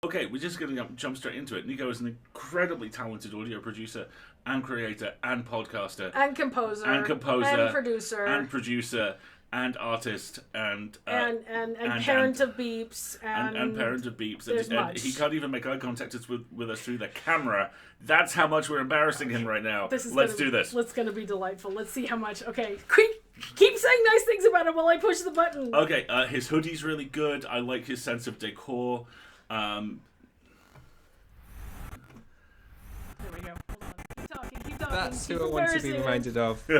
Okay, we're just going to jump straight into it. Nico is an incredibly talented audio producer and creator and podcaster and composer and producer and artist and parent of beeps and parent of beeps. And much. He can't even make eye contact with us through the camera. That's how much we're embarrassing him right now. Let's do this. It's going to be delightful. Let's see how much. Okay, keep saying nice things about him while I push the button. Okay, his hoodie's really good. I like his sense of decor. There we go. Hold on. Keep talking. That's who I want to be reminded of. Hey,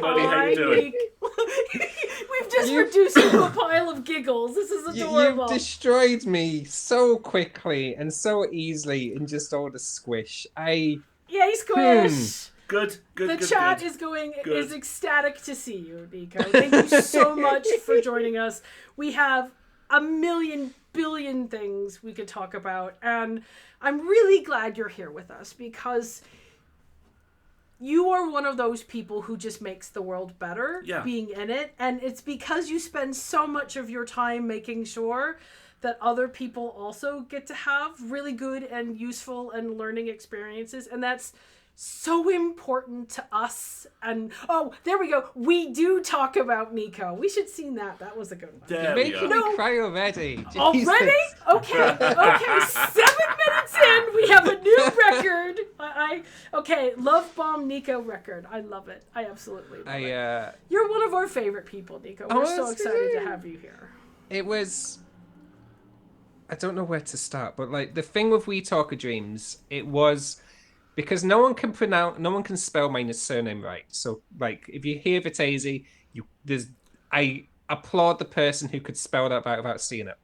buddy, how you doing? We've just reduced you to a pile of giggles. This is adorable. You've destroyed me so quickly and so easily in just all the squish. Yay, squish! Good. The chat is ecstatic to see you, Nico. Thank you so much for joining us. We have a million billion things we could talk about, and I'm really glad you're here with us because you are one of those people who just makes the world better being in it, and it's because you spend so much of your time making sure that other people also get to have really good and useful and learning experiences, and that's so important to us. And there we go. We do talk about Nico. We should have seen that. That was a good one. You're making me cry already. Jesus. Already? Okay. 7 minutes in, we have a new record. Okay, Love Bomb Nico record. I love it. I absolutely love it. You're one of our favorite people, Nico. We're so excited to have you here. It was... I don't know where to start, but like the thing with We Talk of Dreams, it was... Because no one can spell my surname right. So, like, if you hear Vettese, I applaud the person who could spell that without seeing it.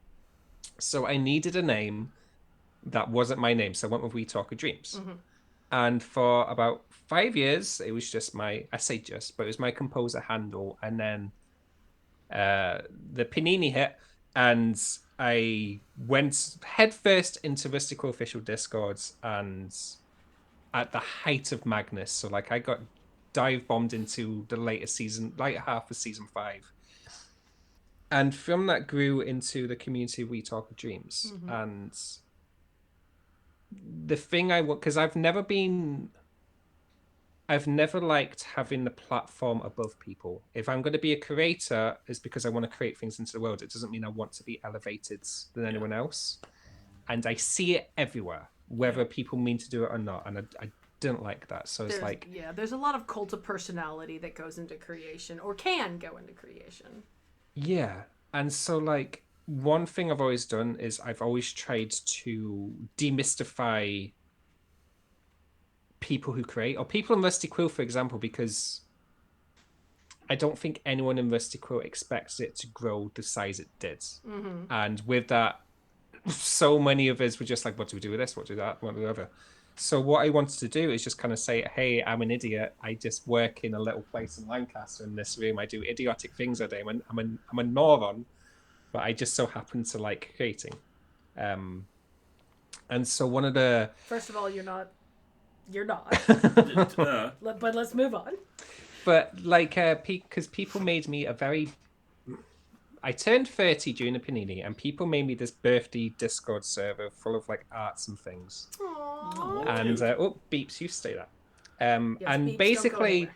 So I needed a name that wasn't my name, so I went with We Talk of Dreams. Mm-hmm. And for about 5 years, it was just but it was my composer handle. And then the Panini hit, and I went headfirst into Rustical official Discords, and at the height of Magnus. So like I got dive bombed into the later half of season 5. And from that grew into the community We Talk of Dreams. Mm-hmm. And the thing because I've never liked having the platform above people. If I'm going to be a creator, it's because I want to create things into the world. It doesn't mean I want to be elevated than anyone else. And I see it everywhere, whether people mean to do it or not, and I didn't like that. So it's there's a lot of cult of personality that goes into creation, or can go into creation. Yeah, and so like one thing I've always done is I've always tried to demystify people who create, or people in Rusty Quill, for example, because I don't think anyone in Rusty Quill expects it to grow the size it did. Mm-hmm. And with that, so many of us were just like, what do we do with this? What do we do that? What do we do that? So what I wanted to do is just kind of say, hey, I'm an idiot. I just work in a little place in Lancaster in this room. I do idiotic things all day. I'm a moron, but I just so happen to like creating. And so one of the... First of all, you're not. But let's move on. But like, because people made me I turned 30 during the Panini, and people made me this birthday Discord server full of like arts and things. Aww. And beeps, you stay there. And basically,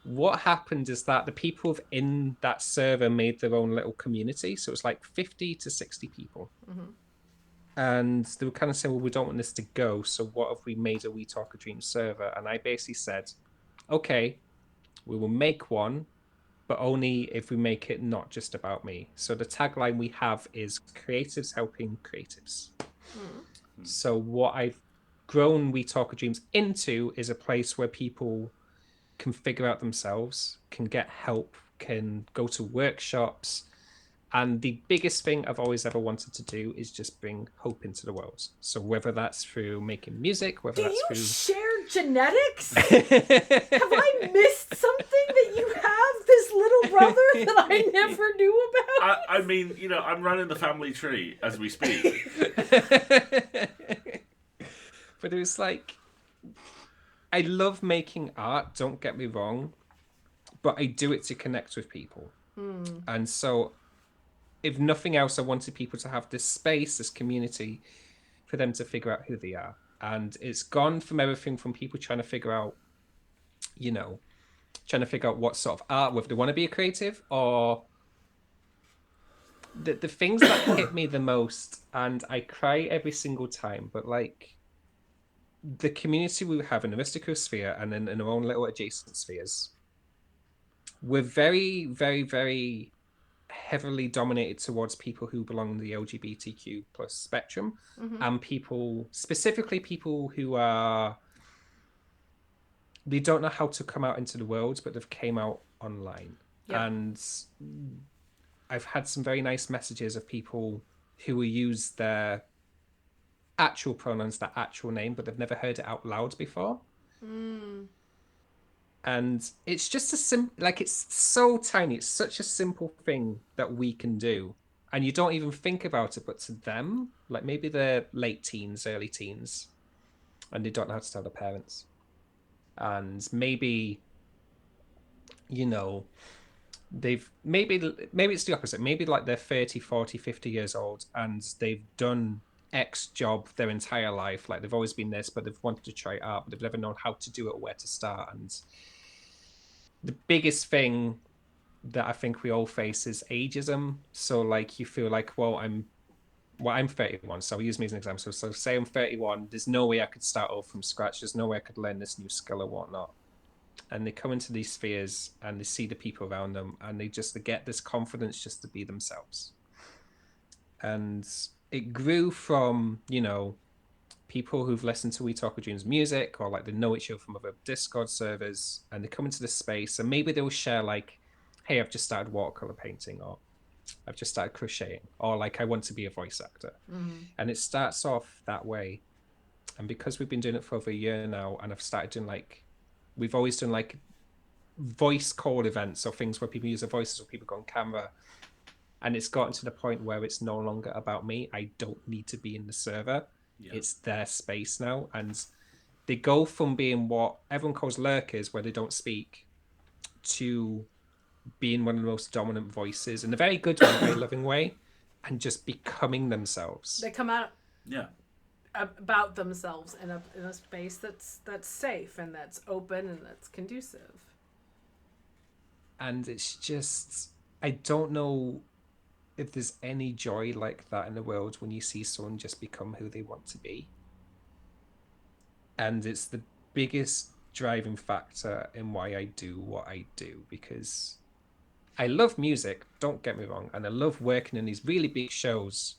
what happened is that the people in that server made their own little community. So it was like 50 to 60 people. Mm-hmm. And they were kind of saying, well, we don't want this to go, so what if we made a We Talk of Dreams server? And I basically said, okay, we will make one, but only if we make it not just about me. So the tagline we have is creatives helping creatives. Mm. So what I've grown We Talk of Dreams into is a place where people can figure out themselves, can get help, can go to workshops. And the biggest thing I've always ever wanted to do is just bring hope into the world. So whether that's through making music, whether that's through... Do you share genetics? Have I missed something that you have this little brother that I never knew about? I mean, I'm running the family tree as we speak. But it was like... I love making art, don't get me wrong, but I do it to connect with people. Mm. And so... if nothing else, I wanted people to have this space, this community, for them to figure out who they are. And it's gone from everything from people trying to figure out, trying to figure out what sort of art, whether they want to be a creative, or the things that hit me the most, and I cry every single time, but like the community we have in the mystical sphere and in our own little adjacent spheres, we're very, very, very heavily dominated towards people who belong in the LGBTQ plus spectrum, and people, specifically people who are, they don't know how to come out into the world, but they've came out online. Yep. And I've had some very nice messages of people who will use their actual pronouns, their actual name, but they've never heard it out loud before. And it's just it's so tiny. It's such a simple thing that we can do. And you don't even think about it, but to them, like maybe they're late teens, early teens, and they don't know how to tell their parents. And maybe, they've maybe it's the opposite. Maybe like they're 30, 40, 50 years old and they've done X job their entire life. Like they've always been this, but they've wanted to try art, but they've never known how to do it or where to start. And the biggest thing that I think we all face is ageism. So like you feel like, well, I'm 31, so I'll use me as an example. So say I'm 31, there's no way I could start over from scratch. There's no way I could learn this new skill or whatnot. And they come into these spheres and they see the people around them and they get this confidence just to be themselves. And it grew from, people who've listened to We Talk of Dreams music, or like they know each other from other Discord servers, and they come into this space and maybe they'll share like, hey, I've just started watercolor painting, or I've just started crocheting, or like I want to be a voice actor. And it starts off that way. And because we've been doing it for over a year now, and I've started doing we've always done like voice call events, or things where people use their voices or people go on camera. And it's gotten to the point where it's no longer about me. I don't need to be in the server. Yeah. It's their space now. And they go from being what everyone calls lurkers, where they don't speak, to being one of the most dominant voices in a very good way, very loving way, and just becoming themselves. They come out about themselves in a space that's safe and that's open and that's conducive. And it's just, I don't know if there's any joy like that in the world when you see someone just become who they want to be. And it's the biggest driving factor in why I do what I do, because I love music, don't get me wrong, and I love working in these really big shows.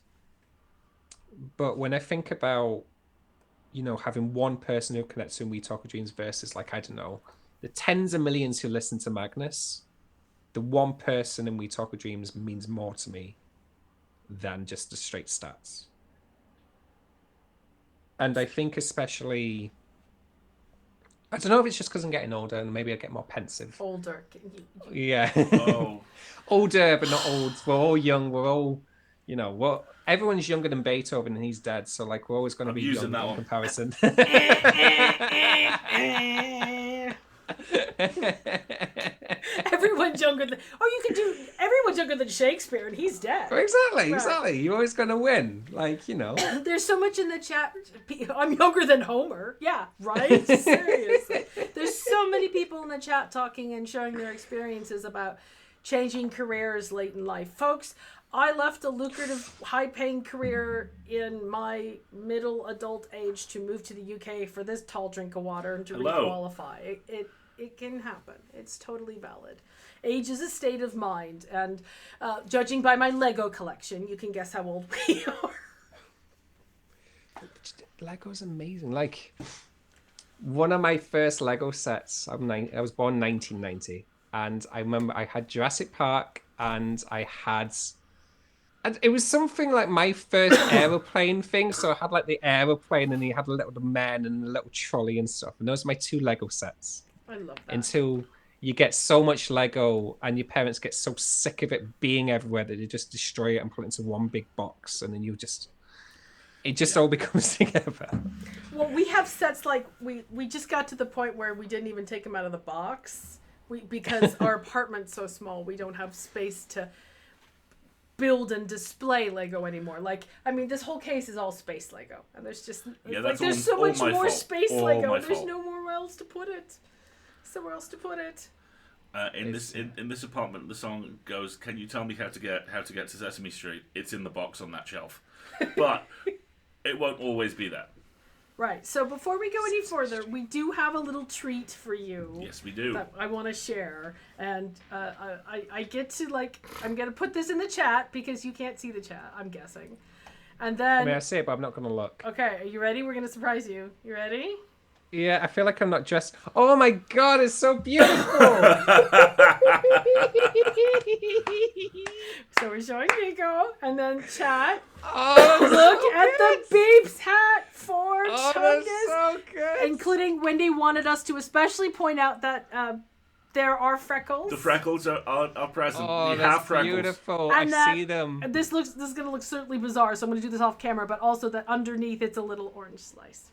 But when I think about, having one person who connects to We Talk of Dreams versus, like, I don't know, the tens of millions who listen to Magnus, the one person in We Talk of Dreams means more to me than just the straight stats. And I think especially, I don't know if it's just because I'm getting older and maybe I get more pensive. Older. Yeah. Oh. Older, but not old. We're all young. We're all, everyone's younger than Beethoven and he's dead. So, like, we're always going to be young in comparison. Everyone's younger than... everyone's younger than Shakespeare and he's dead. Exactly. You're always going to win. Like, There's so much in the chat. I'm younger than Homer. Yeah, right? Seriously. There's so many people in the chat talking and sharing their experiences about changing careers late in life. Folks, I left a lucrative, high-paying career in my middle adult age to move to the UK for this tall drink of water and to requalify. It can happen. It's totally valid. Age is a state of mind, and judging by my Lego collection, you can guess how old we are. Lego's amazing. Like, one of my first Lego sets, I was born in 1990, and I remember I had Jurassic Park, and and it was something like my first aeroplane thing. So I had like the aeroplane, and you had the man and the little trolley and stuff. And those are my two Lego sets. I love that. Until you get so much Lego and your parents get so sick of it being everywhere that they just destroy it and put it into one big box, and then it all becomes together. Well, we have sets like we just got to the point where we didn't even take them out of the box because our apartment's so small, we don't have space to build and display Lego anymore. Like, I mean, this whole case is all space Lego, and there's just there's so much more space Lego. There's nowhere else to put it. Somewhere else to put it. In this apartment, the song goes, "Can you tell me how to get to Sesame Street?" It's in the box on that shelf, but it won't always be that. Right. So before we go any further, we do have a little treat for you. Yes, we do. That I want to share, and I get to I'm gonna put this in the chat because you can't see the chat, I'm guessing, and then. I mean, I say it, but I'm not gonna look. Okay, are you ready? We're gonna surprise you. You ready? Yeah, I feel like I'm not dressed. Oh my god, it's so beautiful! So we're showing Nico, and then chat. Oh, look so at good. the Beeps hat for Oh, Chungus. that's so good. Including Wendy wanted us to especially point out that there are freckles. The freckles are present. Oh, we that's have freckles. beautiful. And I see them. This is gonna look certainly bizarre, so I'm gonna do this off camera. But also that underneath it's a little orange slice.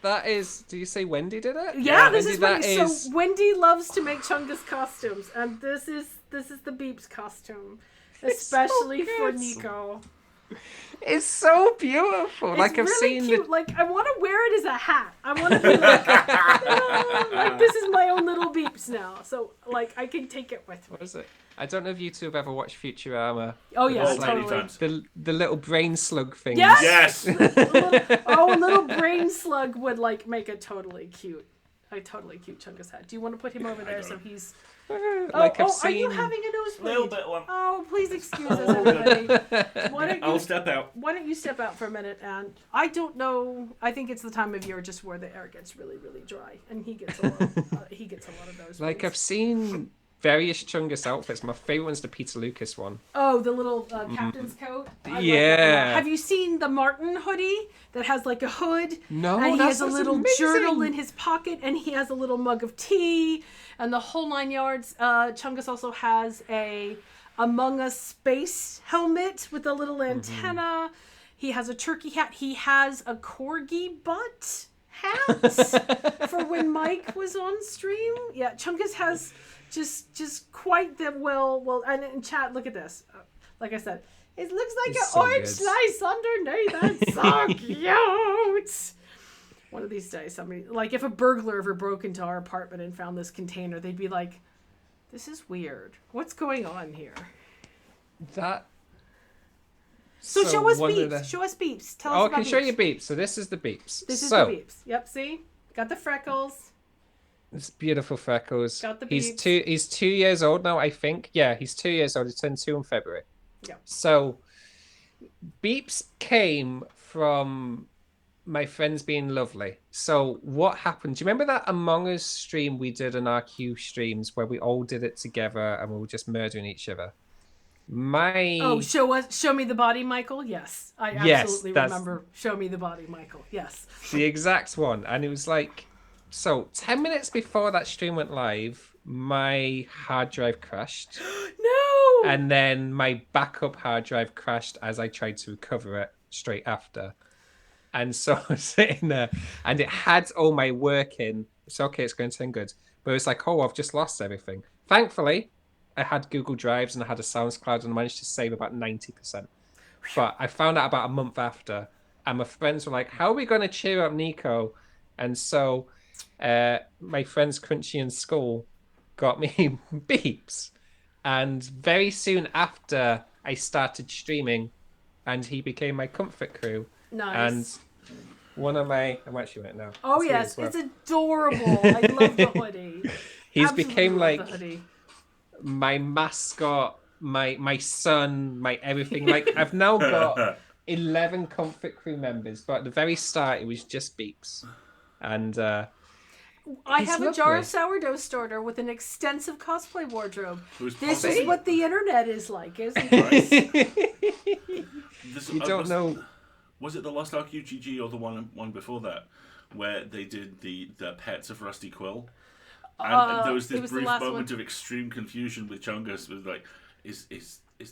That is. Do you say Wendy did it? Yeah, this is Wendy. Wendy. So Wendy loves to make Chungus costumes, and this is the Beeps costume, especially so for good. Nico. It's so beautiful. It's like I've really seen cute. Like I want to wear it as a hat. I want to be like this is my own little Beeps now. So like I can take it with me. What is it? I don't know if you two have ever watched Futurama. Oh yeah, All many totally. times. The little brain slug things. Yes. Yes. a little brain slug would make a totally cute Chungus hat. Do you want to put him over there so he's? Like I've Are seen. you having a nosebleed? Little bit one. Oh, please excuse us, everybody. I'll step out. Why don't you step out for a minute? And I don't know. I think it's the time of year just where the air gets really, really dry, and he gets a lot. He gets a lot of those. Like I've seen various Chungus outfits. My favorite one's the Peter Lucas one. Oh, the little captain's coat. I like that Yeah. a lot. Have you seen the Martin hoodie that has like a hood? No, and he that has a sounds little amazing. journal in his pocket, and he has a little mug of tea, and the whole 9 yards. Chungus also has a Among Us space helmet with a little antenna. He has a turkey hat. He has a corgi butt hat for when Mike was on stream. Yeah, Chungus has just quite the well, and in chat, look at this. Like I said, it looks like It's an so orange good. slice underneath. That's so cute. One of these days, somebody, like if a burglar ever broke into our apartment and found this container, they'd be like, "This is weird. What's going on here?" That. So show us one of Beeps. the- Show us Beeps. Tell Oh, us I about can show Beeps. you Beeps. So this is the Beeps. This is so, the Beeps. Yep. See, got the freckles. It's beautiful freckles. Got the He's Beeps. He's 2 years old now, I think. Yeah, he's 2 years old. He turned 2 in February. Yeah. So, Beeps came from my friends being lovely. So what happened? Do you remember that Among Us stream we did on our Q streams where we all did it together and we were just murdering each other? Show me the body, Michael. Yes, I Yes, absolutely that's- remember. Show me the body, Michael. Yes. The exact one. And it was like, so 10 minutes before that stream went live, my hard drive crashed. No. And then my backup hard drive crashed as I tried to recover it straight after. And so I was sitting there and it had all my work in. It's okay, it's going to turn good. But it's like, oh, I've just lost everything. Thankfully, I had Google Drives and I had a SoundCloud and I managed to save about 90%. But I found out about a month after. And my friends were like, how are we going to cheer up Nico? And so my friends Crunchy and Skull got me Beeps. And very soon after, I started streaming and he became my comfort crew. Nice. And one of my... I'm actually right now. Oh Let's see yes, as well. it's adorable. I love the hoodie. He's Absolutely became love like the hoodie. my mascot, my son, my everything. Like I've now got 11 comfort crew members, but at the very start it was just Beeps. And I he's have a jar of lovely. sourdough starter with an extensive cosplay wardrobe. Who's This possibly- is what the internet is like, isn't it? This- you don't know. Was it the Lost Ark UGG or the one before that, where they did the pets of Rusty Quill? And there was it this was the brief last moment one. of extreme confusion with Chungus. Was like, is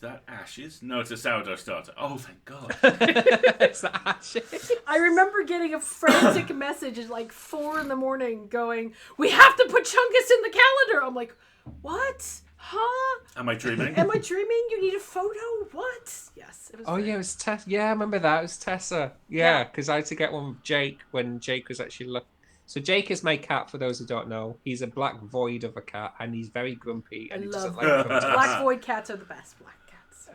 that ashes? No, it's a sourdough starter. Oh, thank God! It's the ashes. I remember getting a frantic message at like 4 a.m. going, "We have to put Chungus in the calendar." I'm like, "What? Huh? Am I dreaming? Am I dreaming? You need a photo? What? Yes. It was Yeah, it was Tessa. Yeah, I remember that. It was Tessa. Yeah, because I had to get one with Jake when Jake was actually So Jake is my cat, for those who don't know. He's a black void of a cat, and he's very grumpy, and he doesn't like photos. Black void cats are the best black cats.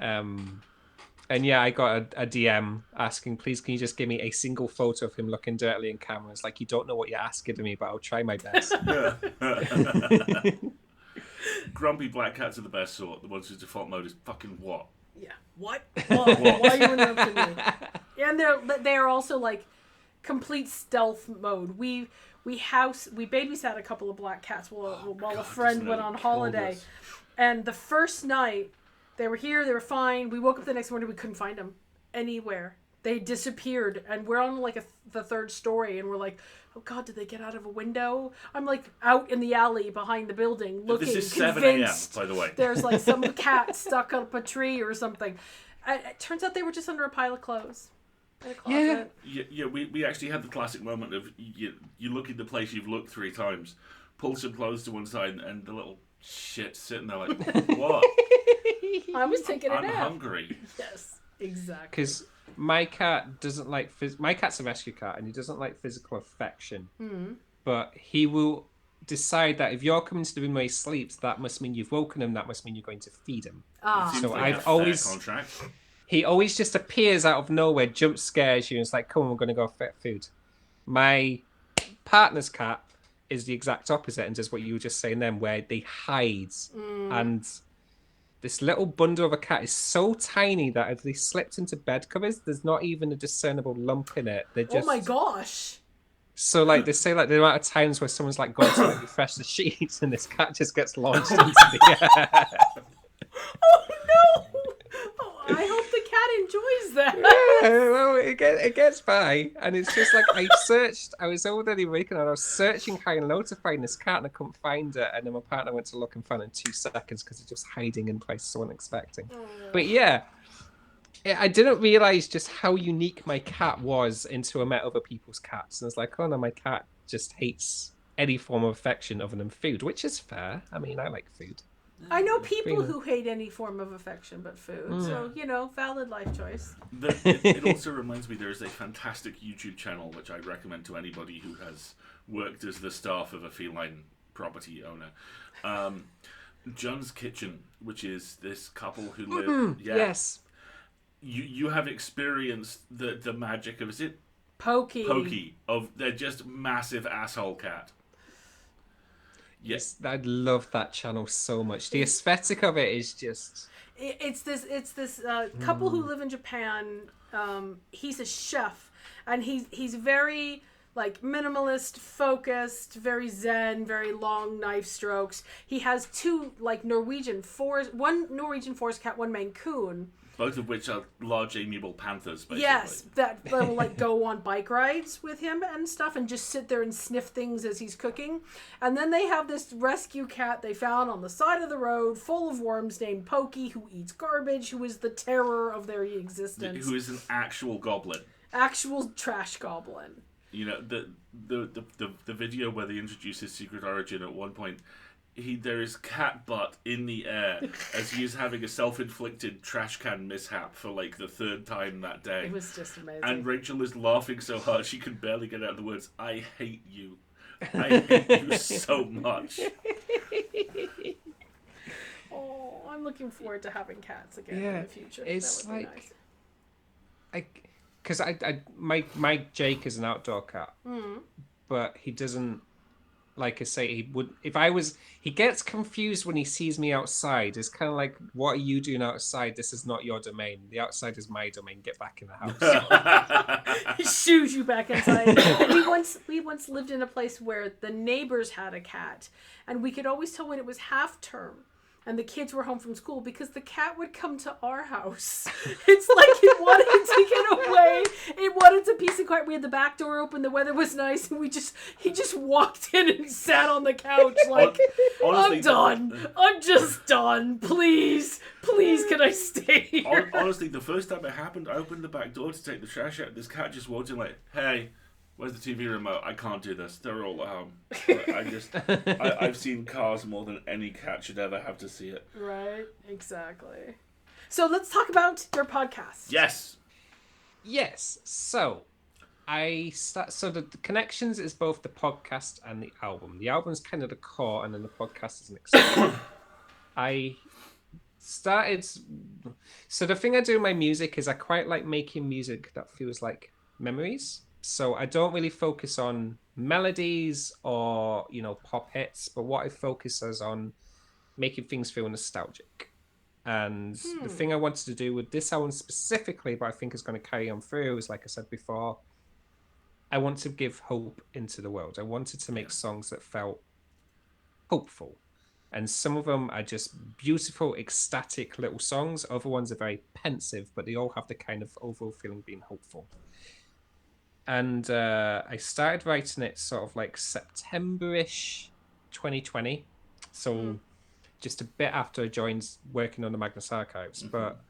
And yeah, I got a DM asking, please, can you just give me a single photo of him looking dirtily in camera? It's like, you don't know what you're asking of me, but I'll try my best. Grumpy black cats are the best sort. The ones whose default mode is fucking what? Yeah. What? Why are you interrupting me? And they're also like complete stealth mode. We babysat a couple of black cats while a friend went on holiday, and the first night they were here, they were fine. We woke up the next morning, we couldn't find them anywhere. They disappeared, and we're on like the third story, and we're like, oh God, did they get out of a window? I'm like out in the alley behind the building looking, this is convinced 7 a.m., by the way. There's like some cat stuck up a tree or something. It turns out they were just under a pile of clothes. In a closet. Yeah. We actually had the classic moment of you look in the place you've looked 3 times, pull some clothes to one side, and the little shit sitting there like, what? I was taking a nap. I'm hungry. Yes, exactly. Because my cat doesn't like my cat's a rescue cat, and he doesn't like physical affection. Mm-hmm. But he will decide that if you're coming to the room where he sleeps, that must mean you've woken him. That must mean you're going to feed him. So I've always contract. He always just appears out of nowhere, jump scares you, and it's like, come on, we're going to go get food. My partner's cat is the exact opposite and does what you were just saying then, where they hide. And this little bundle of a cat is so tiny that if they slipped into bed covers, there's not even a discernible lump in it. They're just... Oh my gosh. So like they say like the amount of times where someone's like gone to like, refresh the sheets and this cat just gets launched into the air. Oh no! Oh, I hope the cat enjoys that. Yeah, well, it gets by, and it's just like I was already waking up, and I was searching high and low to find this cat, and I couldn't find it, and then my partner went to look and found it in 2 seconds because it's just hiding in places I wasn't expecting. But yeah, I didn't realise just how unique my cat was until I met other people's cats, and I was like, oh no, my cat just hates any form of affection other than food, which is fair. I mean, I like food. I know people who hate any form of affection but food, so, valid life choice. It also reminds me there is a fantastic YouTube channel which I recommend to anybody who has worked as the staff of a feline property owner. John's Kitchen, which is this couple who live... Yes. You have experienced the magic of... Is it? Pokey. They're just massive asshole cat. Yes, I love that channel so much. The aesthetic of it is just... It's this couple who live in Japan. He's a chef, and he's very like minimalist, focused, very zen, very long knife strokes. He has 2 like one Norwegian forest cat, one Maine Coon. Both of which are large, amiable panthers, basically. Yes, that will like go on bike rides with him and stuff and just sit there and sniff things as he's cooking. And then they have this rescue cat they found on the side of the road full of worms named Pokey, who eats garbage, who is the terror of their existence. Who is an actual goblin. Actual trash goblin. You know, the video where they introduce his secret origin at one point... There is cat butt in the air as he is having a self-inflicted trash can mishap for like the 3rd time that day. It was just amazing. And Rachel is laughing so hard she can barely get out the words, I hate you. I hate you so much. Oh, I'm looking forward to having cats again in the future. It's that would like... be nice. Because my Jake is an outdoor cat, but he doesn't... Like I say, he gets confused when he sees me outside. It's kind of like, what are you doing outside? This is not your domain. The outside is my domain. Get back in the house. He shoos you back inside. we once lived in a place where the neighbors had a cat, and we could always tell when it was half term and the kids were home from school because the cat would come to our house. It's like it wanted to get away. It wanted to peace and quiet. We had the back door open. The weather was nice, and he just walked in and sat on the couch like, honestly, I'm done. I'm just done. Please, can I stay here? Honestly, the first time it happened, I opened the back door to take the trash out. This cat just walked in like, hey, Where's the TV remote? I can't do this. They're all at home. I've seen Cars more than any cat should ever have to see it. Right, exactly. So let's talk about your podcast. Yes. Yes. So the Connections is both the podcast and the album. The album's kind of the core, and then the podcast is an extension. So the thing I do in my music is I quite like making music that feels like memories. So I don't really focus on melodies or, pop hits, but what I focus is on making things feel nostalgic. And the thing I wanted to do with this album specifically, but I think is going to carry on through, is like I said before, I want to give hope into the world. I wanted to make songs that felt hopeful. And some of them are just beautiful, ecstatic little songs. Other ones are very pensive, but they all have the kind of overall feeling being hopeful. And I started writing it sort of like September-ish 2020. So just a bit after I joined working on the Magnus Archives. But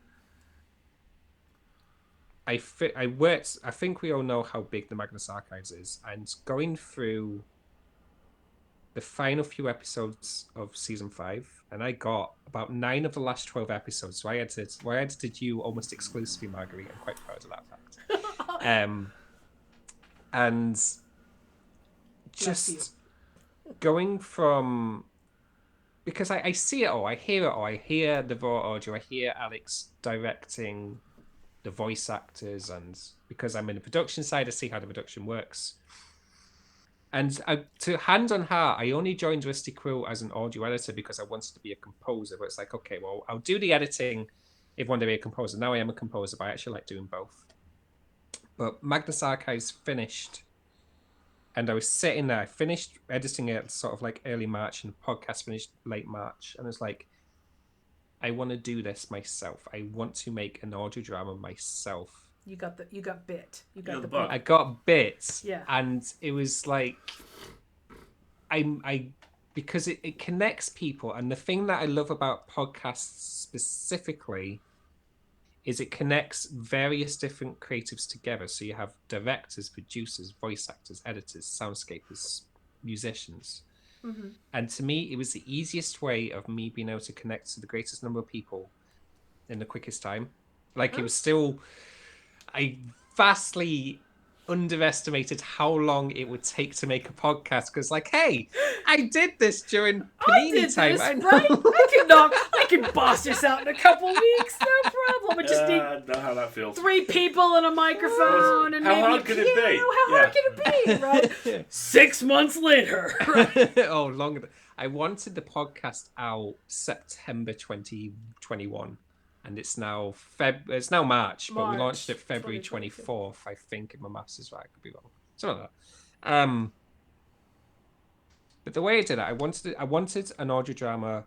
I think we all know how big the Magnus Archives is. And going through the final few episodes of season 5, and I got about 9 of the last 12 episodes. So I edited you almost exclusively, Marguerite. I'm quite proud of that fact. And just going from, because I see it all, I hear it all. I hear the raw audio, I hear Alex directing the voice actors, and because I'm in the production side, I see how the production works. And to hand on heart, I only joined Rusty Quill as an audio editor because I wanted to be a composer. But it's like, okay, well, I'll do the editing if one day be a composer. Now I am a composer, but I actually like doing both. But Magnus Archives finished, and I was sitting there. I finished editing it sort of like early March, and the podcast finished late March. And it's like, I want to do this myself. I want to make an audio drama myself. You got bit. You got the bug. I got bits. Yeah. And it was like, because it connects people. And the thing that I love about podcasts specifically is it connects various different creatives together. So you have directors, producers, voice actors, editors, soundscapers, musicians. Mm-hmm. And to me, it was the easiest way of me being able to connect to the greatest number of people in the quickest time. Like, it was still... I vastly underestimated how long it would take to make a podcast, because, like, hey, I did this during Panini time. This, right? I can boss this out in a couple weeks, no problem. I just need know how that feels. 3 people and a microphone, and how maybe hard could it be? How hard can it be? Right? 6 months later. Right? Oh, longer. I wanted the podcast out September 2021. And it's now March, but we launched it February 24th, I think, if my maths is right. I could be wrong. Something like that. But the way I did it, I wanted an audio drama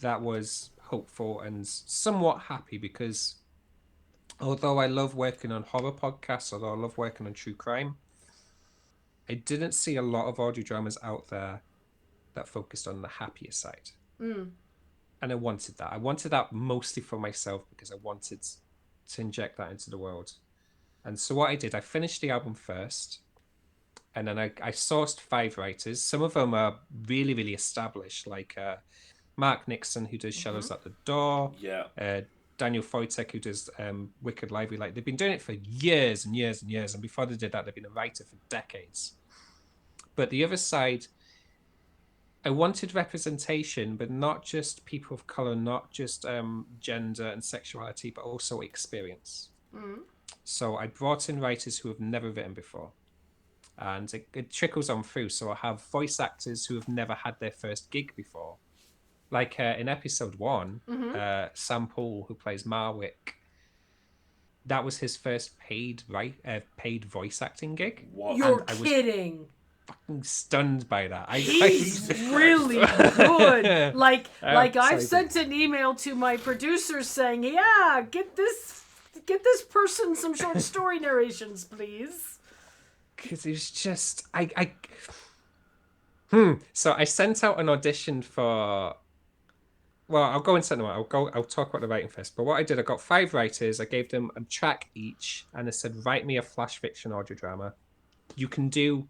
that was hopeful and somewhat happy, because although I love working on horror podcasts, although I love working on true crime, I didn't see a lot of audio dramas out there that focused on the happier side. And I wanted that. I wanted that mostly for myself, because I wanted to inject that into the world. And so what I did, I finished the album first, and then I sourced 5 writers. Some of them are really, really established, like Mark Nixon, who does Shadows at the Door. Yeah. Daniel Foytek, who does Wicked Library. Like, they've been doing it for years and years and years. And before they did that, they've been a writer for decades. But the other side, I wanted representation, but not just people of color, not just gender and sexuality, but also experience. So I brought in writers who have never written before, and it trickles on through. So I have voice actors who have never had their first gig before. Like in episode 1, Sam Poole, who plays Marwick, that was his first paid voice acting gig. What? You're kidding. Fucking stunned by that. He's really good. Like I've sent an email to my producers saying, "Yeah, get this person some short story narrations, please." Because it was just So I sent out an audition for. Well, I'll go into that. I'll talk about the writing first. But what I did, I got 5 writers. I gave them a track each, and I said, "Write me a flash fiction audio drama." you can do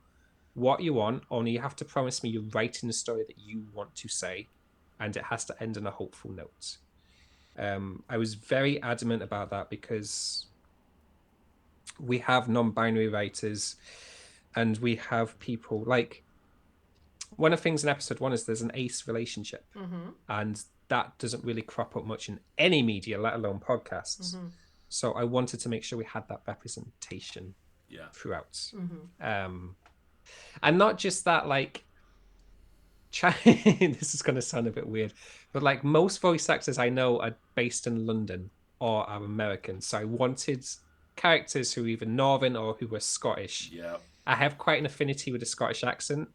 what you want, only you have to promise me you're writing the story that you want to say, and it has to end on a hopeful note. I was very adamant about that because we have non-binary writers and we have people like, one of the things in episode 1 is there's an ace relationship, and that doesn't really crop up much in any media, let alone podcasts. So I wanted to make sure we had that representation throughout. And not just that, like, this is going to sound a bit weird, but like most voice actors I know are based in London or are American. So I wanted characters who were either Northern or who were Scottish. Yeah. I have quite an affinity with the Scottish accent.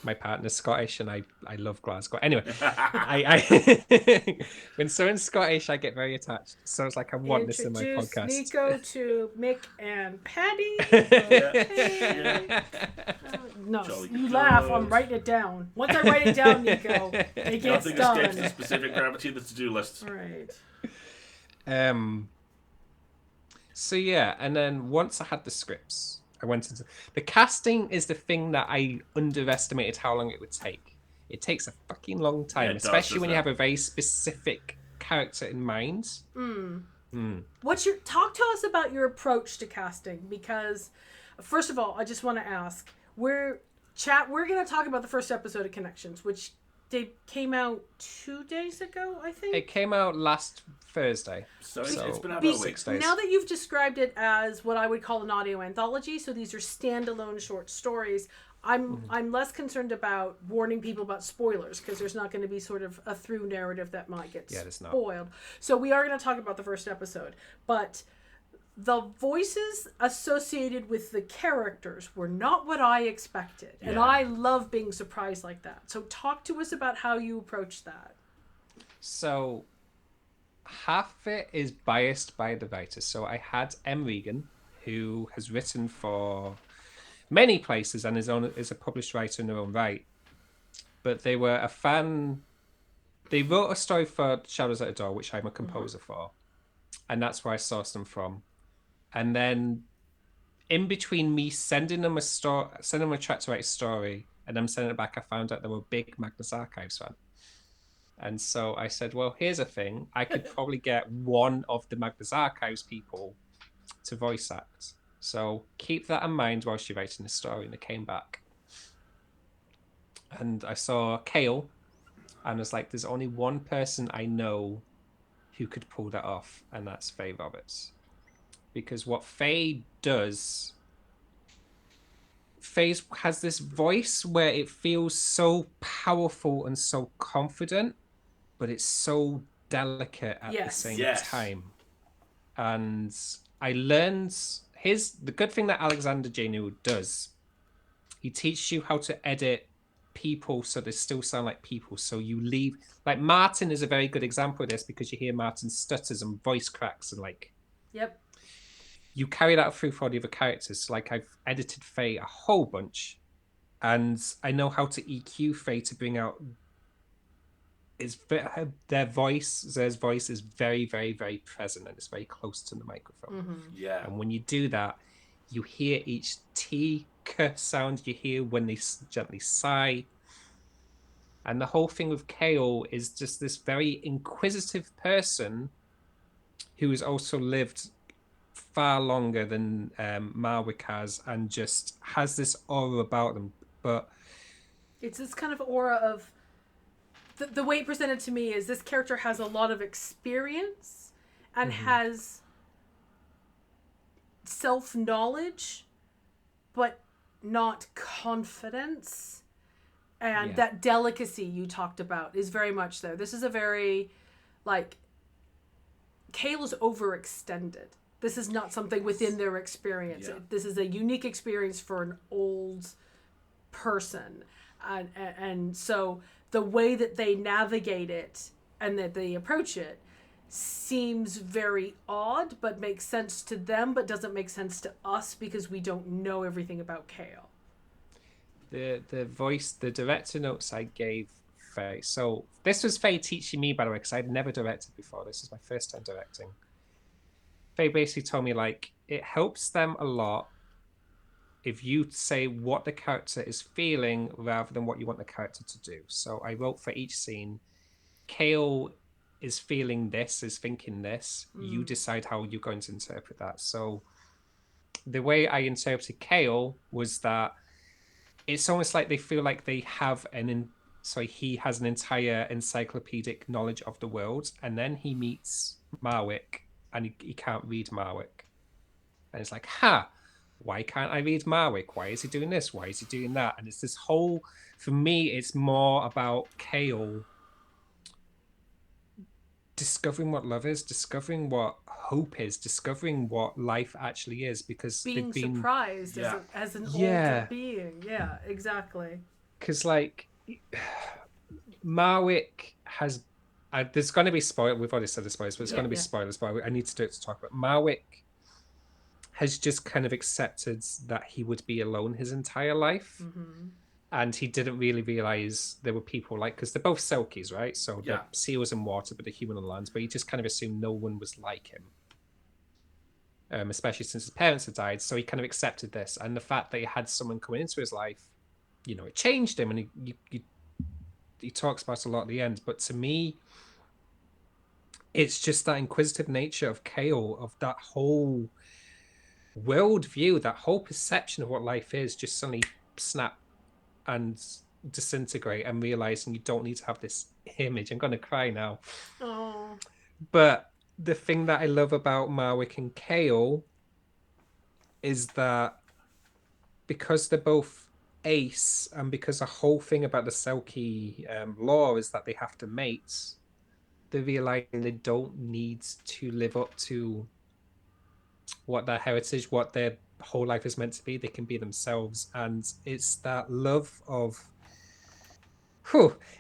My partner's Scottish and I love Glasgow. Anyway, I when someone's Scottish, I get very attached. So it's like I want this in my podcast. Nico to Mick and Patty. No, you laugh. I'm writing it down. Once I write it down, Nico, it gets Nothing done. escapes the specific gravity of the to-do list. All right. So yeah, and then once I had the scripts, I went into the casting. Is the thing that I underestimated how long it would take. It takes a fucking long time, especially when you have a very specific character in mind. Talk to us about your approach to casting, because first of all, I just want to ask, we're going to talk about the first episode of Connections, which they came out 2 days ago, I think. It came out last Thursday. So it's been about 6 days. Now that you've described it as what I would call an audio anthology, so these are standalone short stories, I'm less concerned about warning people about spoilers, because there's not going to be sort of a through narrative that might get spoiled. So we are going to talk about the first episode, but the voices associated with the characters were not what I expected. And I love being surprised like that. So talk to us about how you approach that. So half of it is biased by the writers. So I had M. Regan, who has written for many places and is a published writer in their own right. But they were a fan. They wrote a story for Shadows at the Door, which I'm a composer for. And that's where I sourced them from. And then in between me sending them a track to write a story and them sending it back, I found out they were a big Magnus Archives fan. And so I said, well, here's a thing. I could probably get one of the Magnus Archives people to voice act. So keep that in mind whilst you're writing the story. And they came back. And I saw Kale. And I was like, there's only one person I know who could pull that off. And that's Faye Roberts. Because what Faye does, Faye has this voice where it feels so powerful and so confident, but it's so delicate at the same time. And I learned the good thing that Alexander J. does, he teaches you how to edit people so they still sound like people. So you leave, like Martin is a very good example of this, because you hear Martin stutters and voice cracks and like. Yep. You carry that through for the other characters. So like I've edited Faye a whole bunch, and I know how to EQ Faye to bring out their voice. Their voice is very, very, very present, and it's very close to the microphone. Yeah. And when you do that, you hear each T K sound you hear when they gently sigh. And the whole thing with Kale is just this very inquisitive person who has also lived far longer than Marwick has, and just has this aura about them. But it's this kind of aura of the way it presented to me is this character has a lot of experience and has self-knowledge, but not confidence. And that delicacy you talked about is very much there. This is a very, like, Kale is overextended. This is not something within their experience. Yeah. This is a unique experience for an old person. And so the way that they navigate it and that they approach it seems very odd, but makes sense to them, but doesn't make sense to us because we don't know everything about Kale. The director notes I gave Faye. So this was Faye teaching me, by the way, because I'd never directed before. This is my first time directing. Faye basically told me, like, it helps them a lot if you say what the character is feeling rather than what you want the character to do. So I wrote for each scene, Kale is feeling this, is thinking this. You decide how you're going to interpret that. So the way I interpreted Kale was that it's almost like they feel like they have he has an entire encyclopedic knowledge of the world, and then he meets Marwick and he can't read Marwick. And it's like, why can't I read Marwick? Why is he doing this? Why is he doing that? And it's this whole, for me, it's more about Kale discovering what love is, discovering what hope is, discovering what life actually is, because being they've been surprised as an older being. Yeah, exactly. Because like Marwick has, there's going to be spoilers. We've already said the spoilers, but it's going to be spoilers. But I need to do it to talk about Marwick. Has just kind of accepted that he would be alone his entire life. And he didn't really realize there were people like, because they're both Selkies, right? So the seals in water, but the human on land. But he just kind of assumed no one was like him, especially since his parents had died. So he kind of accepted this, and the fact that he had someone coming into his life, you know, it changed him. And he talks about it a lot at the end. But to me, it's just that inquisitive nature of Kale, of that whole worldview, that whole perception of what life is, just suddenly snap and disintegrate, and realizing you don't need to have this image. I'm going to cry now. Oh. But the thing that I love about Marwick and Kale is that because they're both ace, and because the whole thing about the Selkie law is that they have to mate, they're realizing they don't need to live up to what their heritage, what their whole life is meant to be. They can be themselves. And it's that love of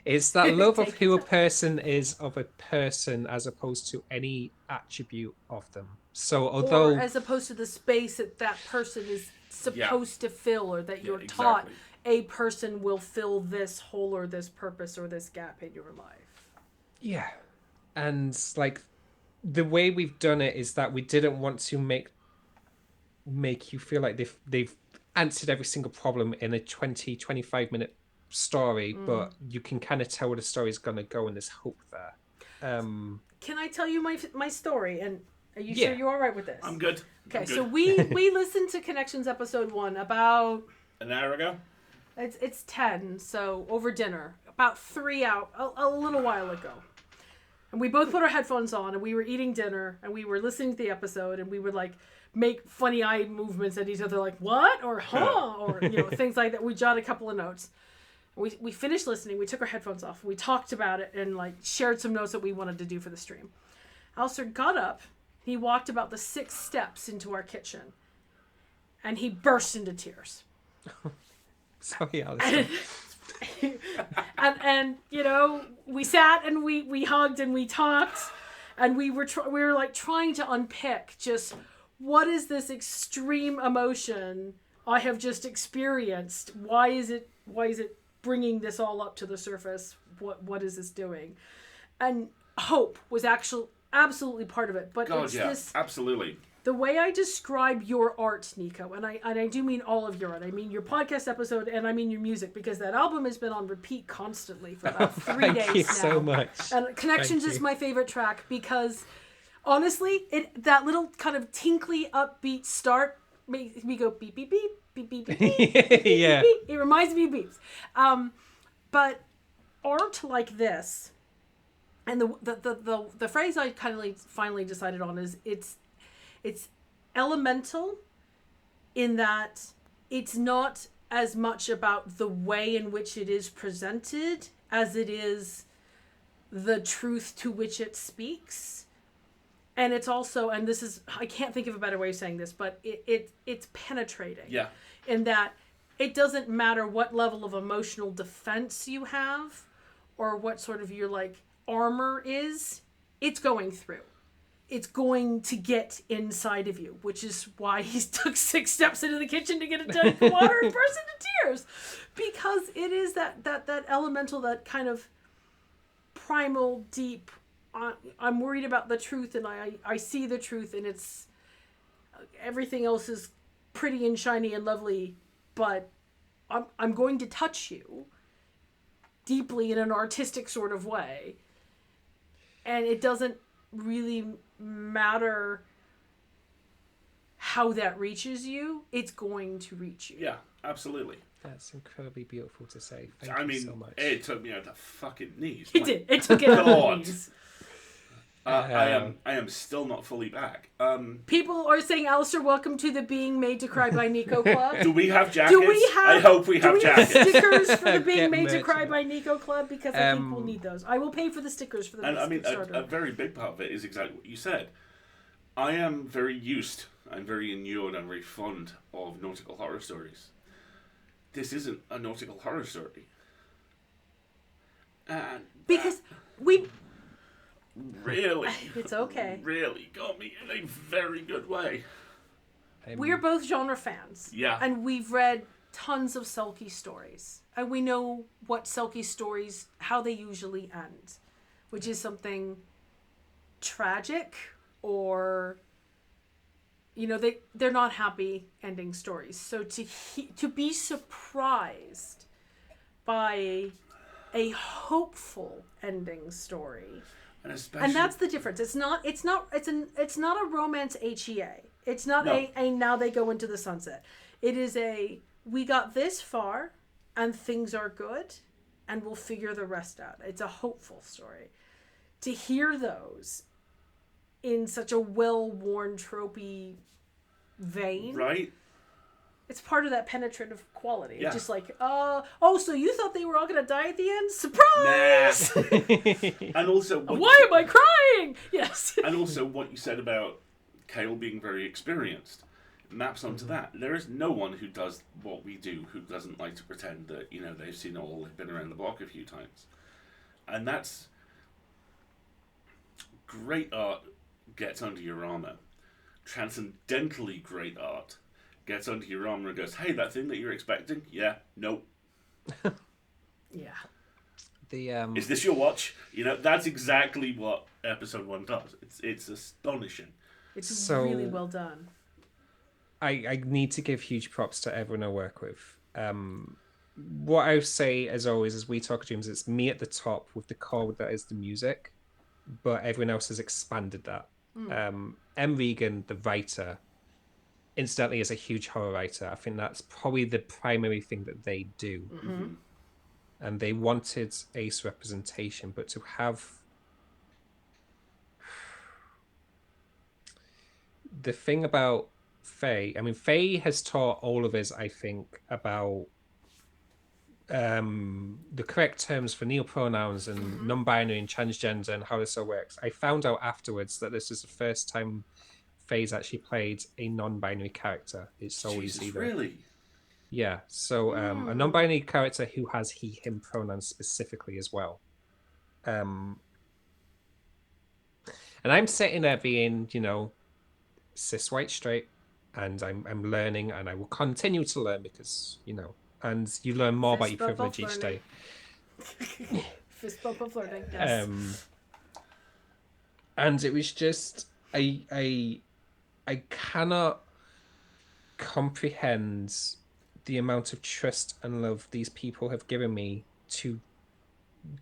it's that love of who a person is of a person, as opposed to any attribute of them. So although, or as opposed to the space that person is supposed to fill, or that you're taught a person will fill this hole or this purpose or this gap in your life. And like the way we've done it is that we didn't want to make you feel like they've answered every single problem in a 20-25 minute story, but you can kind of tell where the story is going to go, and there's hope there. Can I tell you my story? And are you sure you're all right with this? I'm good. Okay, so we listened to Connections episode 1 about an hour ago. It's 10, so over dinner, about 3 out a little while ago. And we both put our headphones on, and we were eating dinner, and we were listening to the episode, and we would like make funny eye movements at each other, like what or or things like that. We jotted a couple of notes. We finished listening. We took our headphones off. We talked about it and like shared some notes that we wanted to do for the stream. Alasdair got up. He walked about the 6 steps into our kitchen, and he burst into tears. Sorry, Alasdair. and we sat and we hugged and we talked, and we were like trying to unpick just what is this extreme emotion I have just experienced. Why is it bringing this all up to the surface? What is this doing? And hope was absolutely part of it. But this absolutely. The way I describe your art, Nico, and I do mean all of your art. I mean your podcast episode, and I mean your music, because that album has been on repeat constantly for about 3 days now. Thank you so much. And Connections is my favorite track because, honestly, that little kind of tinkly upbeat start makes me go beep beep beep beep beep beep beep. Yeah. Beep. It reminds me of beeps. But art like this, and the phrase I kind of finally decided on is it's elemental, in that it's not as much about the way in which it is presented as it is the truth to which it speaks. And it's also, and this is, I can't think of a better way of saying this, but it's penetrating. Yeah. In that it doesn't matter what level of emotional defense you have, or what sort of your like armor is, it's going through. It's going to get inside of you, which is why he took 6 steps into the kitchen to get a tank of water and burst into tears. Because it is that elemental, that kind of primal, deep, I'm worried about the truth, and I see the truth, and it's everything else is pretty and shiny and lovely, but I'm going to touch you deeply in an artistic sort of way. And it doesn't really matter how that reaches you, it's going to reach you. Yeah, absolutely. That's incredibly beautiful to say. Thank you so much. It took me out the fucking knees. It did. It took it out the knees. I am still not fully back. People are saying, Alasdair, welcome to the Being Made to Cry by Nico Club. Do we have jackets? I hope we have jackets. Stickers for the Being Made to Cry by Nico Club? Because I think we'll need those. I will pay for the stickers for the And I mean, a very big part of it is exactly what you said. I am very used, I'm very inured, I'm very fond of nautical horror stories. This isn't a nautical horror story. And because we... Really, it's okay. Really got me in a very good way. We are both genre fans. Yeah. And we've read tons of Selkie stories. And we know what Selkie stories, how they usually end. Which is something tragic or, you know, they're not happy ending stories. So to be surprised by a hopeful ending story... And that's the difference. It's not a romance HEA. It's not a now they go into the sunset. It is we got this far and things are good and we'll figure the rest out. It's a hopeful story. To hear those in such a well-worn tropey vein. Right. It's part of that penetrative quality. Yeah. It's just like, so you thought they were all going to die at the end? Surprise! Nah. And also... Why am I crying? Yes. And also what you said about Cale being very experienced maps onto that. There is no one who does what we do who doesn't like to pretend that, you know, they've seen it all, they've been around the block a few times. And that's... Great art gets under your armor. Transcendentally great art gets under your armor and goes, hey, that thing that you're expecting? Yeah, nope. Yeah. Is this your watch? You know, that's exactly what episode 1 does. It's astonishing. It's really well done. I need to give huge props to everyone I work with. What I say, as always, is We Talk Dreams, it's me at the top with the core that is the music, but everyone else has expanded that. M. Regan, the writer, incidentally is a huge horror writer. I think that's probably the primary thing that they do. Mm-hmm. And they wanted ace representation, but to have the thing about Faye, I mean, Faye has taught all of us, I think, about the correct terms for neopronouns and non-binary and transgender and how this all works. I found out afterwards that this is the first time Faye's actually played a non-binary character. It's always either. Really? Yeah, so a non-binary character who has he, him pronouns specifically as well. And I'm sitting there being, you know, cis white straight, and I'm learning, and I will continue to learn because, you know, and you learn more about your privilege each day. Fist bump of learning, yes. And it was just, I cannot comprehend the amount of trust and love these people have given me to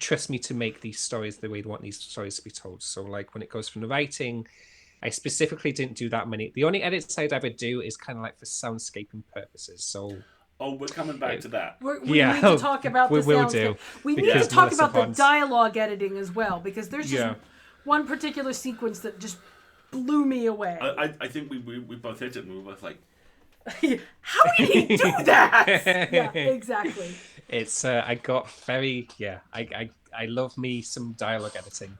trust me to make these stories the way they want these stories to be told. So, like, when it goes from the writing, I specifically didn't do that many. The only edits I'd ever do is kind of like for soundscaping purposes. So, we're coming back to that. We need to talk about the soundscape. We need to talk about the dialogue editing as well, because there's just one particular sequence that just blew me away. I think we both hit it and we were both like, how did he do that? Yeah, exactly. It's I got very I love me some dialogue editing.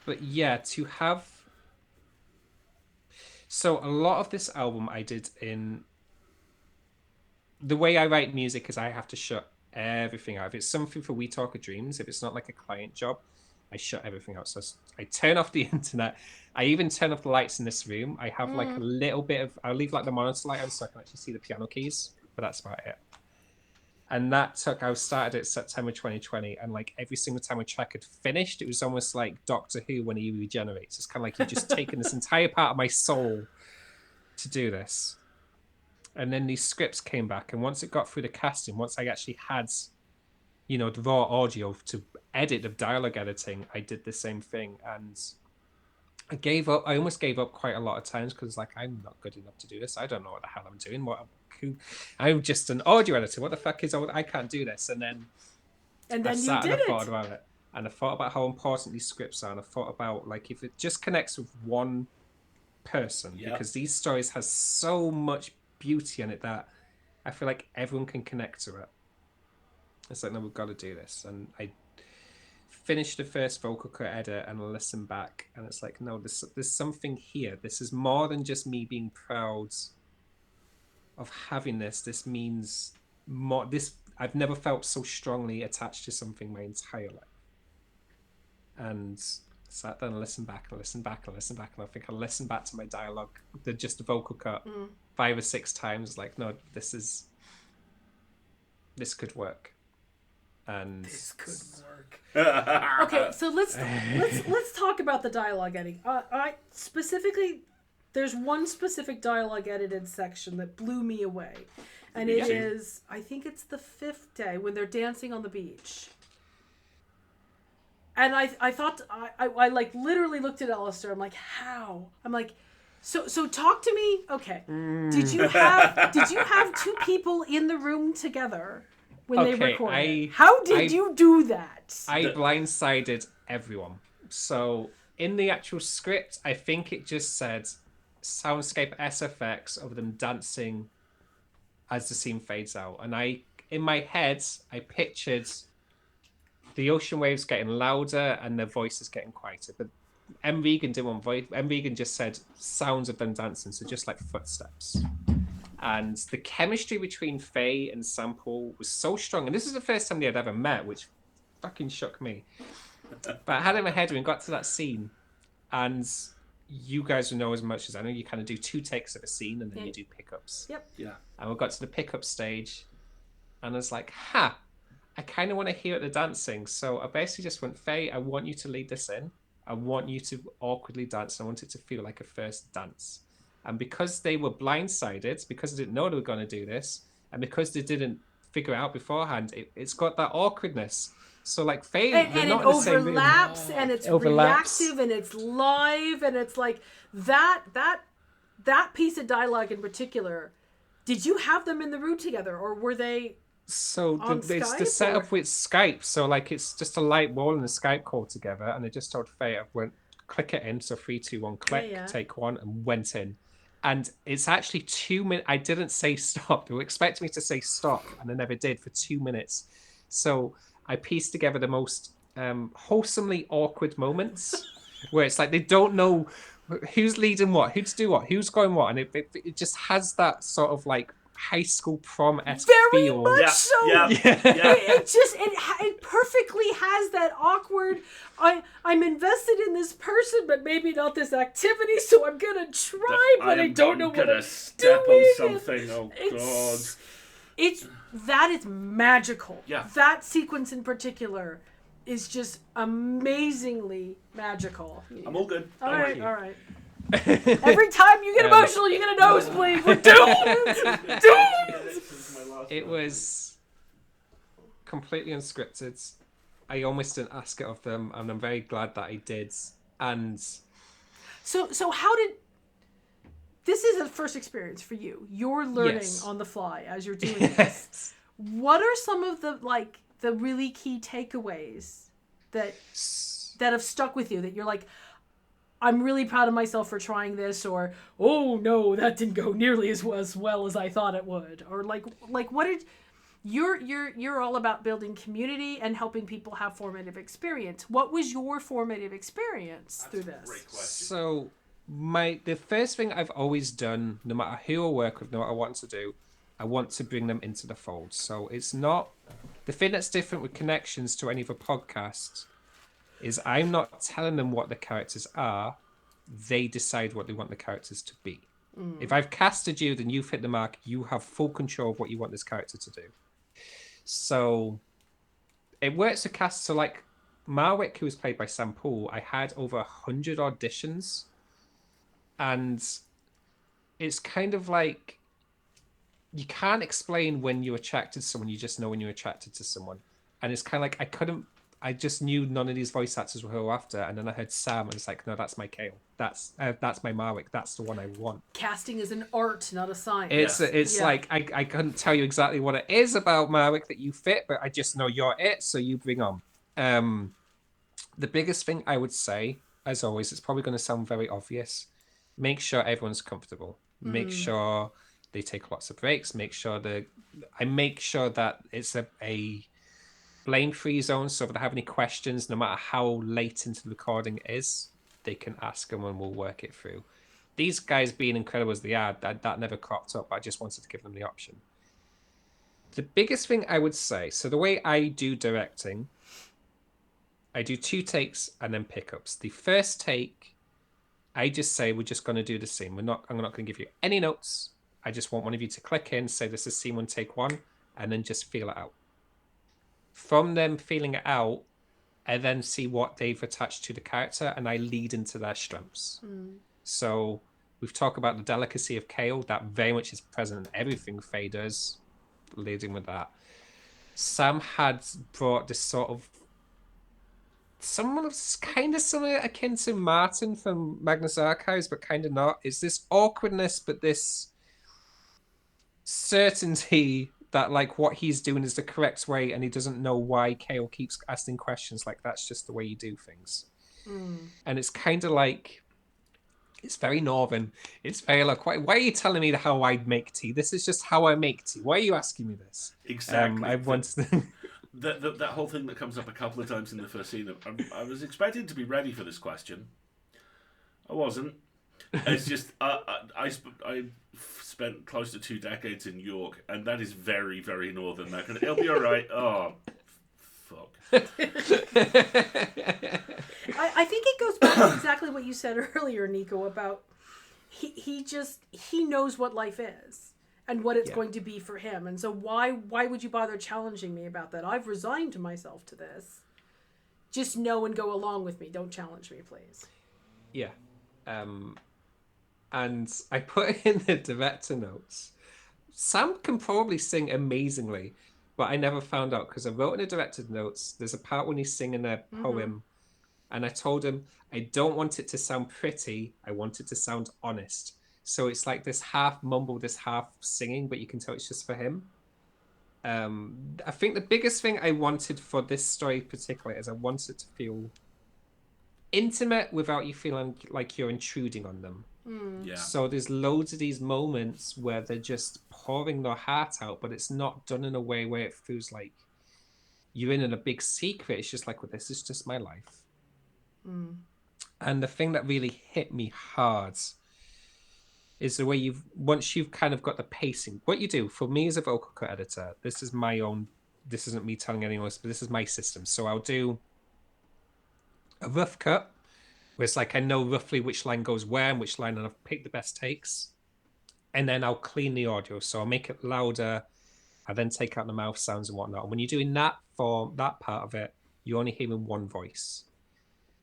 But yeah, to have so a lot of this album I did in the way I write music is I have to shut everything out. If it's something for We Talk of Dreams, if it's not like a client job, I shut everything out. So I turn off the internet. I even turn off the lights in this room. I have like a little bit of, I'll leave like the monitor light on so I can actually see the piano keys, but that's about it. And I started it September 2020, and like every single time a track had finished, it was almost like Doctor Who when he regenerates. It's kind of like you've just taken this entire part of my soul to do this. And then these scripts came back, and once it got through the casting, once I actually had, you know, the raw audio to edit, the dialogue editing, I did the same thing. And I gave up. I almost gave up quite a lot of times because, like, I'm not good enough to do this. I don't know what the hell I'm doing. I'm just an audio editor. What the fuck is I can't do this. And then I sat and I thought about it. And I thought about how important these scripts are. And I thought about, like, if it just connects with one person, because these stories has so much beauty in it that I feel like everyone can connect to it. It's like, no, we've got to do this. And I finished the first vocal cut edit and I listened back, and it's like, no, there's something here. This is more than just me being proud of having this. This means more. I've never felt so strongly attached to something my entire life. And sat down and listened back and listened back and listened back, and I think I listened back to my dialogue, just the vocal cut, 5 or 6 times. Like, no, this could work. And this could work. Okay, so let's talk about the dialogue editing. I specifically, there's one specific dialogue edited section that blew me away, and it is, I think it's the 5th day when they're dancing on the beach. And I thought, I like literally looked at Alasdair. I'm like, how? I'm like, so talk to me. Okay. Did you have 2 people in the room together when they recorded? How did you do that? I blindsided everyone. So in the actual script, I think it just said soundscape SFX of them dancing as the scene fades out. And in my head, I pictured the ocean waves getting louder and their voices getting quieter. But M. Regan did one voice. M. Regan just said sounds of them dancing, so just like footsteps. And the chemistry between Faye and Sample was so strong. And this is the first time they had ever met, which fucking shook me. But I had it in my head when we got to that scene. And you guys will know as much as I know. You kind of do 2 takes of a scene and then you do pickups. Yep. Yeah. And we got to the pickup stage. And I was like, I kind of want to hear the dancing. So I basically just went, Faye, I want you to lead this in. I want you to awkwardly dance. I want it to feel like a first dance. And because they were blindsided, because they didn't know they were going to do this, and because they didn't figure it out beforehand, it's got that awkwardness. So like Faye, and not it in the same room. overlaps, and it's reactive, and it's live, and it's like that piece of dialogue in particular. Did you have them in the room together, or were they? So it's the setup with Skype. So like it's just a light wall and a Skype call together, and I just told Faye, I went click it in. So 3, 2, 1, click, take 1, and went in. And it's actually 2 minutes. I didn't say stop. They were expecting me to say stop, and I never did for 2 minutes. So I pieced together the most wholesomely awkward moments where it's like they don't know who's leading what, who's do what, who's going what, and it just has that sort of like high school prom-esque feel. Very much so. Yeah. It perfectly has that awkward. I'm invested in this person, but maybe not this activity. So I'm gonna try, but I don't know what I'm step doing. On something. Oh God! That is magical. Yeah. That sequence in particular is just amazingly magical. I'm all good. All right. Every time you get emotional, you get a nosebleed. We're doomed. It was completely unscripted. I almost didn't ask it of them, and I'm very glad that I did. And so how did this is a first experience for you? You're learning on the fly as you're doing this. What are some of the really key takeaways that have stuck with you that you're like, I'm really proud of myself for trying this, or oh no, that didn't go nearly as well as I thought it would, or like what did you're all about building community and helping people have formative experience. What was your formative experience through this? Great question. So the first thing I've always done, no matter who I work with, no matter what I want to do, I want to bring them into the fold. So it's not the thing that's different with Connections to any other podcast. Is I'm not telling them what the characters are. They decide what they want the characters to be. If I've casted you, then you've hit the mark. You have full control of what you want this character to do. So it works to cast. So like Marwick, who was played by Sam Poole, I had over 100 auditions. And it's kind of like you can't explain when you're attracted to someone. You just know when you're attracted to someone, and it's kind of like I just knew none of these voice actors were who I was after, and then I heard Sam, and it's like, no, that's my Kale. That's my Marwick. That's the one I want. Casting is an art, not a science. It's like I couldn't tell you exactly what it is about Marwick that you fit, but I just know you're it. So you bring on. The biggest thing I would say, as always, it's probably going to sound very obvious. Make sure everyone's comfortable. Make sure they take lots of breaks. Make sure that it's a blame-free zone, so if they have any questions, no matter how late into the recording it is, they can ask them and we'll work it through. These guys being incredible as they are, that never cropped up. I just wanted to give them the option. The biggest thing I would say, so the way I do directing, I do 2 takes and then pickups. The first take, I just say we're just going to do the scene. I'm not going to give you any notes. I just want one of you to click in, say this is scene 1, take 1, and then just feel it out. From them feeling it out, I then see what they've attached to the character, and I lead into their strengths. So we've talked about the delicacy of Kale. That very much is present in everything Faye does, leading with that. Sam had brought this sort of kind of similar akin to Martin from Magnus Archives, but kind of not. It's this awkwardness, but this certainty that like what he's doing is the correct way, and he doesn't know why Kale keeps asking questions. Like, that's just the way you do things. And it's kind of like, it's very northern. It's very like, why are you telling me how I make tea? This is just how I make tea. Why are you asking me this? Exactly. I once that whole thing that comes up a couple of times in the first scene. I was expecting to be ready for this question. I wasn't. It's just I spent close to 2 decades in York, and that is very, very northern. It'll be all right. Oh, fuck. I think it goes back to exactly what you said earlier, Nico, about he knows what life is and what it's going to be for him. And so why would you bother challenging me about that? I've resigned myself to this. Just know and go along with me. Don't challenge me, please. Yeah. And I put in the director notes. Sam can probably sing amazingly, but I never found out because I wrote in the director's notes, there's a part when he's singing a poem, and I told him, I don't want it to sound pretty, I want it to sound honest. So it's like this half mumble, this half singing, but you can tell it's just for him. I think the biggest thing I wanted for this story particularly is I wanted it to feel intimate without you feeling like you're intruding on them. Yeah. So there's loads of these moments where they're just pouring their heart out, but it's not done in a way where it feels like you're in a big secret. It's just like, well, this is just my life. And the thing that really hit me hard is the way once you've kind of got the pacing, what you do for me as a vocal cut editor, this is my own, this isn't me telling anyone else, but this is my system. So I'll do a rough cut, where it's like I know roughly which line goes where and which line, and I've picked the best takes. And then I'll clean the audio. So I'll make it louder. I then take out the mouth sounds and whatnot. And when you're doing that for that part of it, you're only hearing one voice.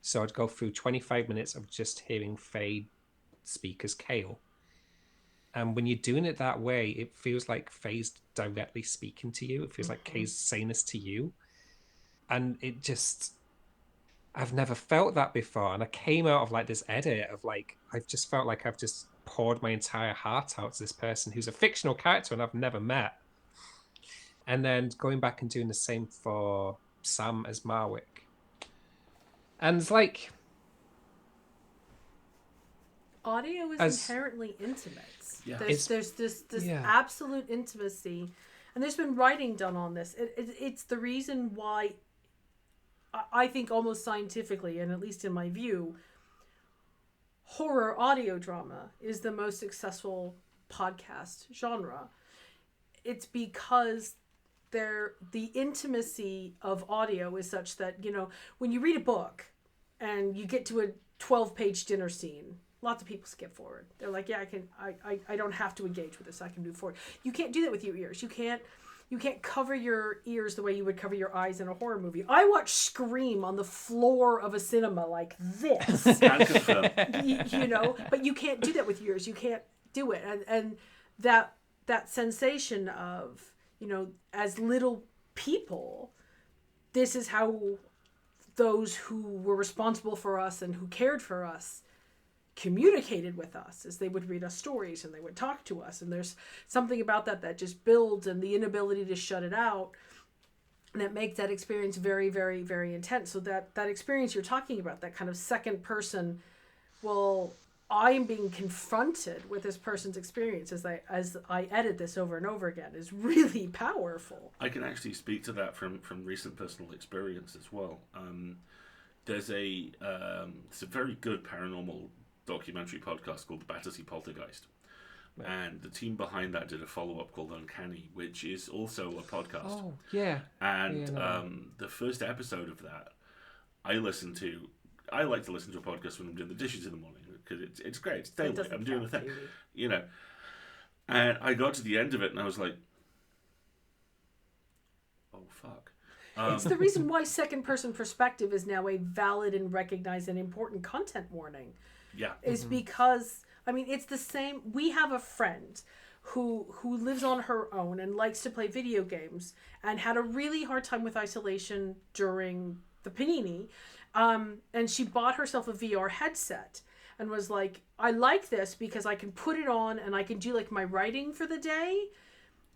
So I'd go through 25 minutes of just hearing Faye speak as Kale. And when you're doing it that way, it feels like Faye's directly speaking to you. It feels like Kay's saying this to you. And it just... I've never felt that before, and I came out of like this edit of like I've just felt like I've just poured my entire heart out to this person who's a fictional character and I've never met, and then going back and doing the same for Sam as Marwick, and it's like audio is inherently intimate. Yeah. There's this absolute intimacy, and there's been writing done on this. It's the reason why. I think almost scientifically, and at least in my view, horror audio drama is the most successful podcast genre. It's because the intimacy of audio is such that, you know, when you read a book and you get to a 12-page dinner scene, lots of people skip forward. They're like, yeah, I don't have to engage with this. I can move forward. You can't do that with your ears. You can't cover your ears the way you would cover your eyes in a horror movie. I watch Scream on the floor of a cinema like this. You know, but you can't do that with yours. You do it. And that sensation of, as little people, this is how those who were responsible for us and who cared for us communicated with us, as they would read us stories and they would talk to us. And there's something about that just builds, and the inability to shut it out, that makes that experience very, very, very intense. So that experience you're talking about, that kind of second person, well, I am being confronted with this person's experience as I edit this over and over again, is really powerful. I can actually speak to that from recent personal experience as well. There's a very good paranormal documentary podcast called The Battersea Poltergeist. Right. And the team behind that did a follow-up called Uncanny, which is also a podcast. Oh, yeah. And the first episode of that, I like to listen to a podcast when I'm doing the dishes in the morning, because it's great. It's daylight. I'm doing the thing. And I got to the end of it and I was like, oh, fuck. It's the reason why second-person perspective is now a valid and recognized and important content warning. Yeah. Is because, it's the same. We have a friend who lives on her own and likes to play video games and had a really hard time with isolation during the panini. And she bought herself a VR headset and was like, I like this because I can put it on and I can do like my writing for the day,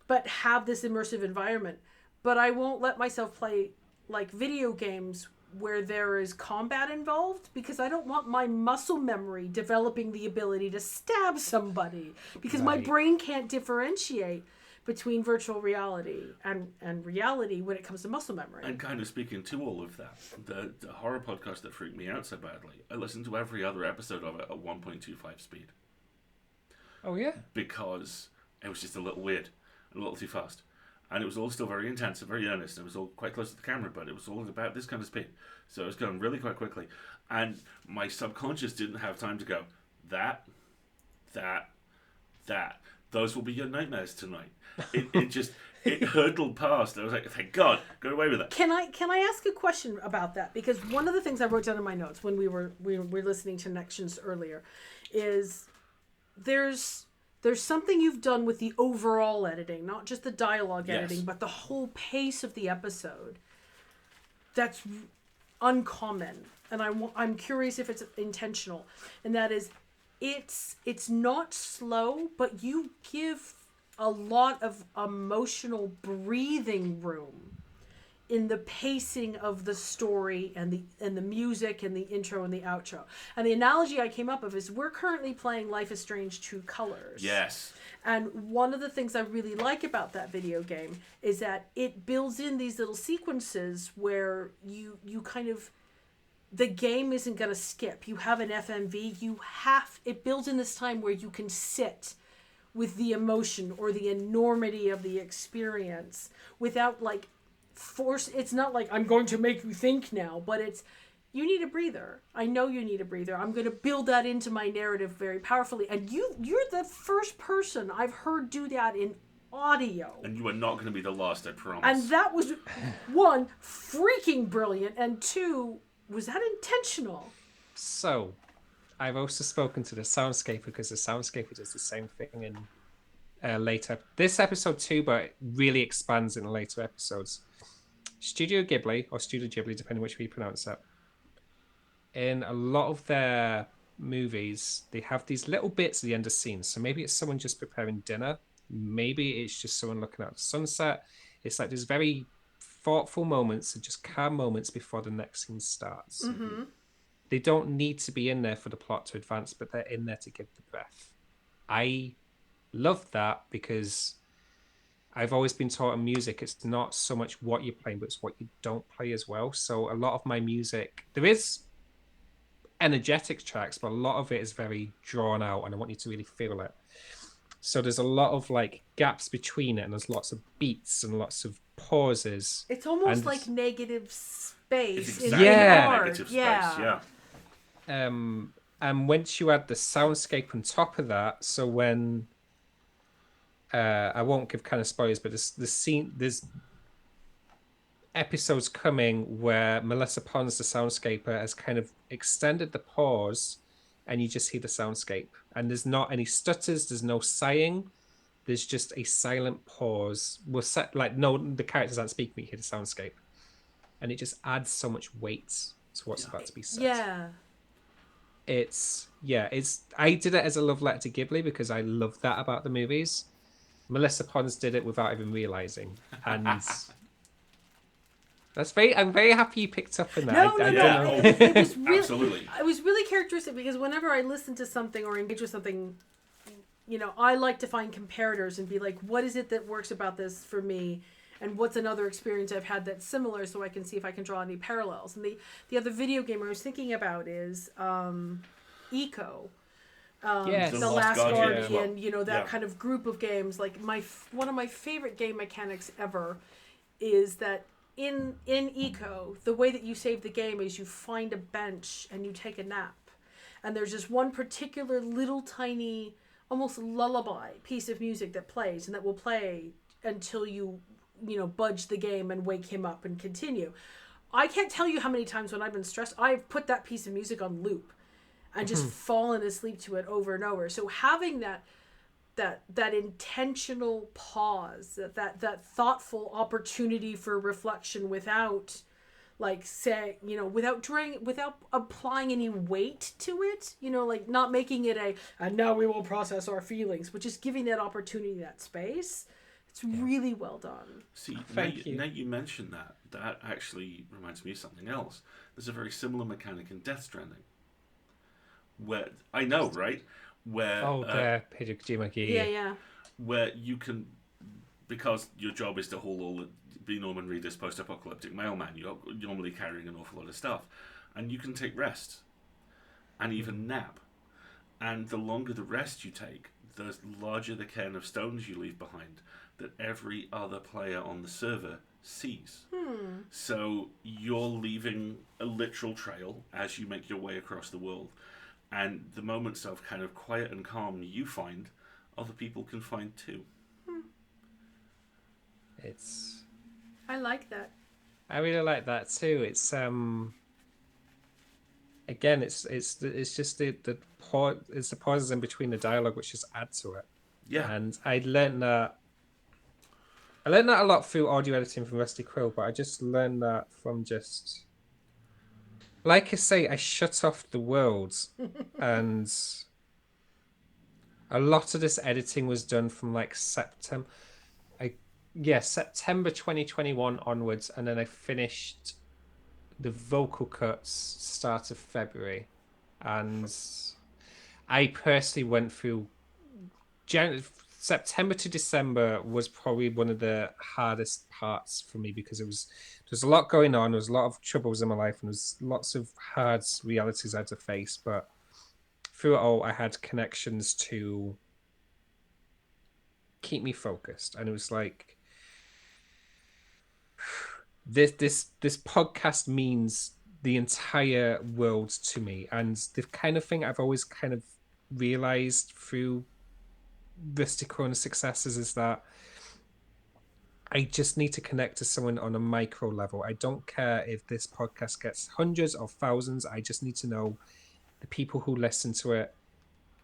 but have this immersive environment. But I won't let myself play like video games where there is combat involved, because I don't want my muscle memory developing the ability to stab somebody, because my brain can't differentiate between virtual reality and reality when it comes to muscle memory. And kind of speaking to all of that, the horror podcast that freaked me out so badly, I listened to every other episode of it at 1.25 speed. Oh, yeah? Because it was just a little weird, a little too fast. And it was all still very intense and very earnest. It was all quite close to the camera, but it was all about this kind of speed. So it was going really quite quickly. And my subconscious didn't have time to go, that. Those will be your nightmares tonight. It hurtled past. I was like, thank God, got away with it. Can I ask a question about that? Because one of the things I wrote down in my notes when we were listening to Connections earlier is there's something you've done with the overall editing, not just the dialogue editing, but the whole pace of the episode. That's uncommon, and I'm curious if it's intentional. And that is, it's not slow, but you give a lot of emotional breathing room in the pacing of the story and the music and the intro and the outro. And the analogy I came up with is we're currently playing Life is Strange 2 Colors. Yes. And one of the things I really like about that video game is that it builds in these little sequences where you kind of, the game isn't going to skip. You have an FMV, it builds in this time where you can sit with the emotion or the enormity of the experience without like force. It's not like I'm going to make you think now, but it's, you need a breather. I know you need a breather. I'm going to build that into my narrative very powerfully. And you're the first person I've heard do that in audio. And you are not going to be the last, I promise. And that was, one, freaking brilliant, and two, was that intentional? So, I've also spoken to the Soundscaper, because the Soundscaper does the same thing in later. This episode too, but it really expands in the later episodes. Studio Ghibli, or Studio Ghibli, depending which way you pronounce it. In a lot of their movies, they have these little bits at the end of scenes. So maybe it's someone just preparing dinner. Maybe it's just someone looking at the sunset. It's like there's very thoughtful moments and just calm moments before the next scene starts. Mm-hmm. They don't need to be in there for the plot to advance, but they're in there to give the breath. I love that because I've always been taught in music, it's not so much what you're playing, but it's what you don't play as well. So a lot of my music, there is energetic tracks, but a lot of it is very drawn out and I want you to really feel it. So there's a lot of like gaps between it, and there's lots of beats and lots of pauses. It's almost like negative space. It's exactly negative space, yeah. And once you add the soundscape on top of that, so when I won't give kind of spoilers, but there's episodes coming where Melissa Pons, the soundscaper, has kind of extended the pause and you just hear the soundscape. And there's not any stutters, there's no sighing. There's just a silent pause. We're set like no, the characters aren't speaking, but you hear the soundscape. And it just adds so much weight to what's about to be said. Yeah. It's I did it as a love letter to Ghibli because I love that about the movies. Melissa Pons did it without even realizing, and I'm very happy you picked up on that. No. It was really, absolutely. It was really characteristic because whenever I listen to something or engage with something, I like to find comparators and be like, what is it that works about this for me? And what's another experience I've had that's similar, so I can see if I can draw any parallels. And the other video game I was thinking about is Eco. Yes. The Last Guardian, Yeah. that kind of group of games. Like one of my favorite game mechanics ever is that in Eco, the way that you save the game is you find a bench and you take a nap. And there's just one particular little tiny, almost lullaby piece of music that plays, and that will play until you budge the game and wake him up and continue. I can't tell you how many times when I've been stressed, I've put that piece of music on loop and just fallen asleep to it over and over. So having that intentional pause, that thoughtful opportunity for reflection without without applying any weight to it, not making it and now we will process our feelings, but just giving that opportunity, that space. It's really well done. See, Thank you. Now you mention that actually reminds me of something else. There's a very similar mechanic in Death Stranding. Where I know, right? Where Hideo Kojima. Yeah. Where you can, because your job is to haul be Norman Reedus post-apocalyptic mailman. You're normally carrying an awful lot of stuff, and you can take rest, and even nap. And the longer the rest you take, the larger the cairn of stones you leave behind that every other player on the server sees. So you're leaving a literal trail as you make your way across the world. And the moments of kind of quiet and calm you find, other people can find too. I like that. I really like that too. It's again, it's just the pauses in between the dialogue which just add to it. Yeah. And I learned that a lot through audio editing from Rusty Quill, but I just learned that from just, like I say, I shut off the world, and a lot of this editing was done from like September 2021 onwards, and then I finished the vocal cuts start of February, and I personally went through September to December was probably one of the hardest parts for me because there's a lot going on. There was a lot of troubles in my life, and there's lots of hard realities I had to face. But through it all, I had connections to keep me focused, and it was like this podcast means the entire world to me, and the kind of thing I've always kind of realized through Rusty Crona's successes is that I just need to connect to someone on a micro level. I don't care if this podcast gets hundreds or thousands. I just need to know the people who listen to it,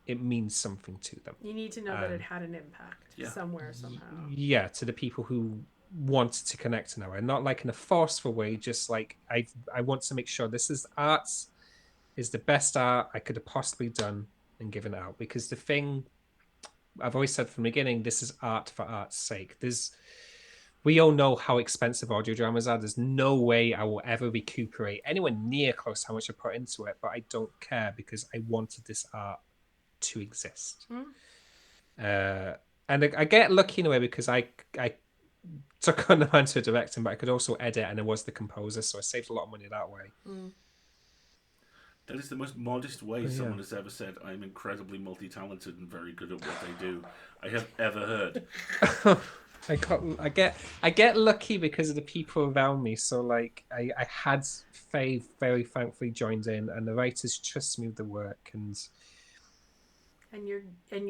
it means something to them. You need to know that it had an impact somewhere, somehow. Yeah, to the people who wanted to connect now, and not like in a forceful way, just like I want to make sure this is the best art I could have possibly done and given it out. Because the thing I've always said from the beginning, this is art for art's sake. We all know how expensive audio dramas are. There's no way I will ever recuperate anywhere near close to how much I put into it, but I don't care because I wanted this art to exist. And I get lucky in a way because I took on the mantle of directing, but I could also edit, and I was the composer, so I saved a lot of money that way. That is the most modest way someone has ever said, I'm incredibly multi-talented and very good at what I do I have ever heard. I get lucky because of the people around me. So like I had Faye very thankfully joined in, and the writers trust me with the work, and you're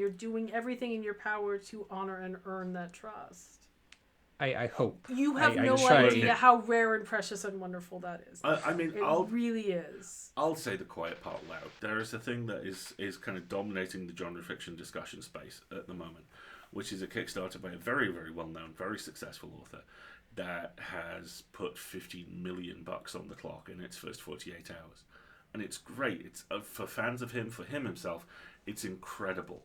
doing everything in your power to honor and earn that trust. I hope. You have I no try. idea how rare and precious and wonderful that is. I mean, it really is. I'll say the quiet part loud. There is a thing that is kind of dominating the genre fiction discussion space at the moment, which is a Kickstarter by a very, very well-known, very successful author that has put $50 million on the clock in its first 48 hours. And it's great. It's for fans of him, for him himself, it's incredible.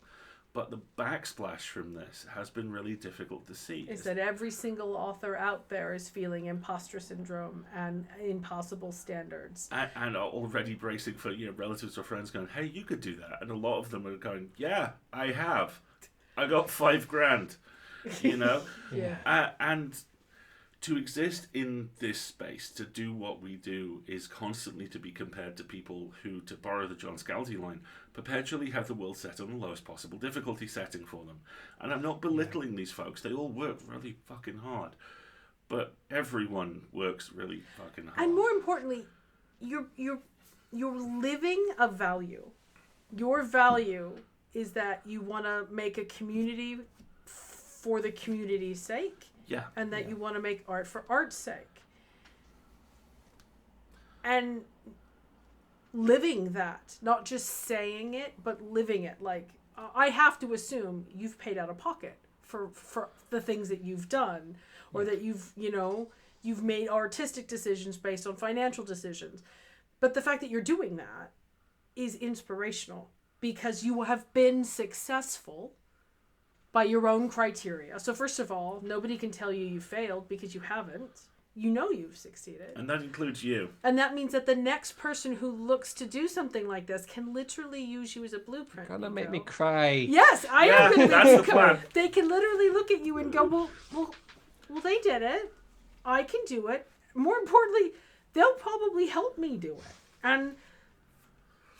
But the backsplash from this has been really difficult to see. Is that every single author out there is feeling imposter syndrome and impossible standards. And are already bracing for relatives or friends going, hey, you could do that. And a lot of them are going, yeah, I have. I got $5,000, Yeah. And to exist in this space, to do what we do, is constantly to be compared to people who, to borrow the John Scalzi line, perpetually have the world set on the lowest possible difficulty setting for them. And I'm not belittling these folks. They all work really fucking hard. But everyone works really fucking hard. And more importantly, you're living a value. Your value is that you want to make a community for the community's sake. Yeah. And that you want to make art for art's sake. And living that, not just saying it, but living it. Like, I have to assume you've paid out of pocket for the things that you've done, or that you've made artistic decisions based on financial decisions. But the fact that you're doing that is inspirational because you have been successful by your own criteria. So first of all, nobody can tell you failed because you haven't. You know you've succeeded. And that includes you. And that means that the next person who looks to do something like this can literally use you as a blueprint. You're gonna make me cry. Yes, I am going to that's make the you cry. plan. They can literally look at you and go, well, they did it. I can do it. More importantly, they'll probably help me do it. And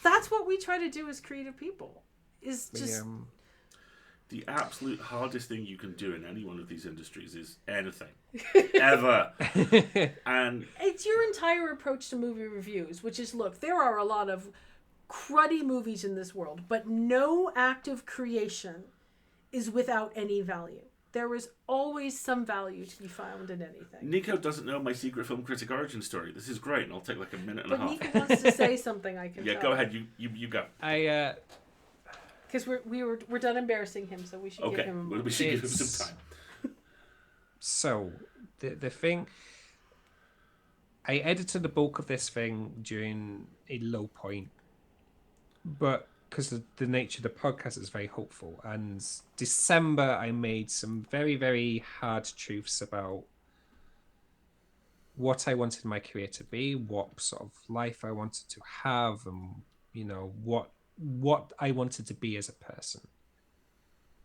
that's what we try to do as creative people. Is just... The absolute hardest thing you can do in any one of these industries is anything. Ever. And it's your entire approach to movie reviews, which is, look, there are a lot of cruddy movies in this world, but no act of creation is without any value. There is always some value to be found in anything. Nico doesn't know my secret film critic origin story. This is great, and I'll take like a minute and a But half. Nico wants to say something, I can tell. Go ahead. You go. Because we're done embarrassing him, so we should give him a moment. We should give him some time. So, the thing... I edited the bulk of this thing during a low point, but because of the nature of the podcast is very hopeful. And December, I made some very, very hard truths about what I wanted my career to be, what sort of life I wanted to have, and, what I wanted to be as a person.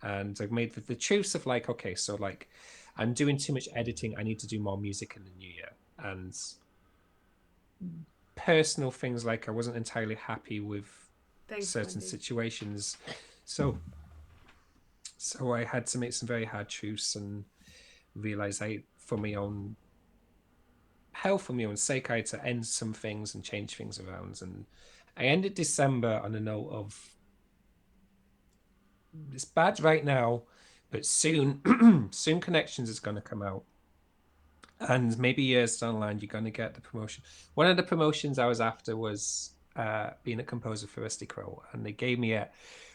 And I made the truths of like, okay, so like I'm doing too much editing. I need to do more music in the new year. And personal things like I wasn't entirely happy with certain situations. So I had to make some very hard truths and realize for my own health, for my own sake, I had to end some things and change things around. And I ended December on a note of, it's bad right now, but soon, soon Connections is going to come out. And maybe years down the line, you're going to get the promotion. One of the promotions I was after was being a composer for Rusty Crow. And they gave me it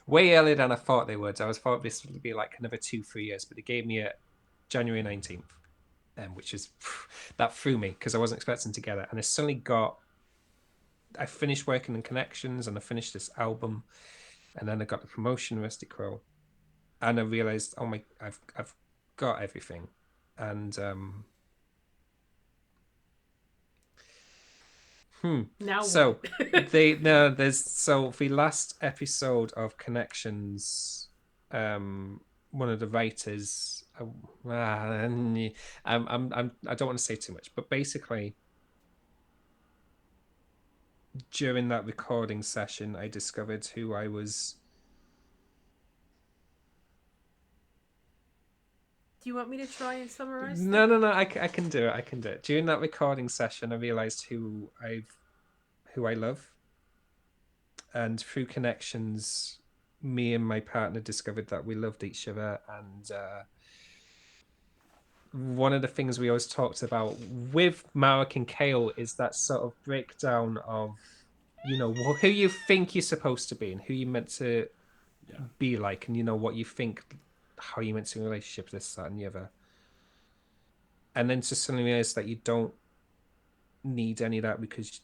way earlier than I thought they would. I thought this would be like another 2-3 years, but they gave me it January 19th, which is, that threw me because I wasn't expecting to get it. And I suddenly I finished working in Connections and I finished this album, and then I got the promotion, Rusty Crow, and I realized, oh my, I've got everything. And Now so the last episode of Connections, one of the writers, I don't want to say too much, but basically during that recording session, I discovered who I was. Do you want me to try and summarize? No. I can do it. During that recording session, I realized who I love, and through Connections, me and my partner discovered that we loved each other, and one of the things we always talked about with Marek and Kale is that sort of breakdown of, you know, who you think you're supposed to be and who you're meant to be like, and, you know, what you think, how you're meant to be in relationships, this, that, and the other. And then to suddenly realize that you don't need any of that because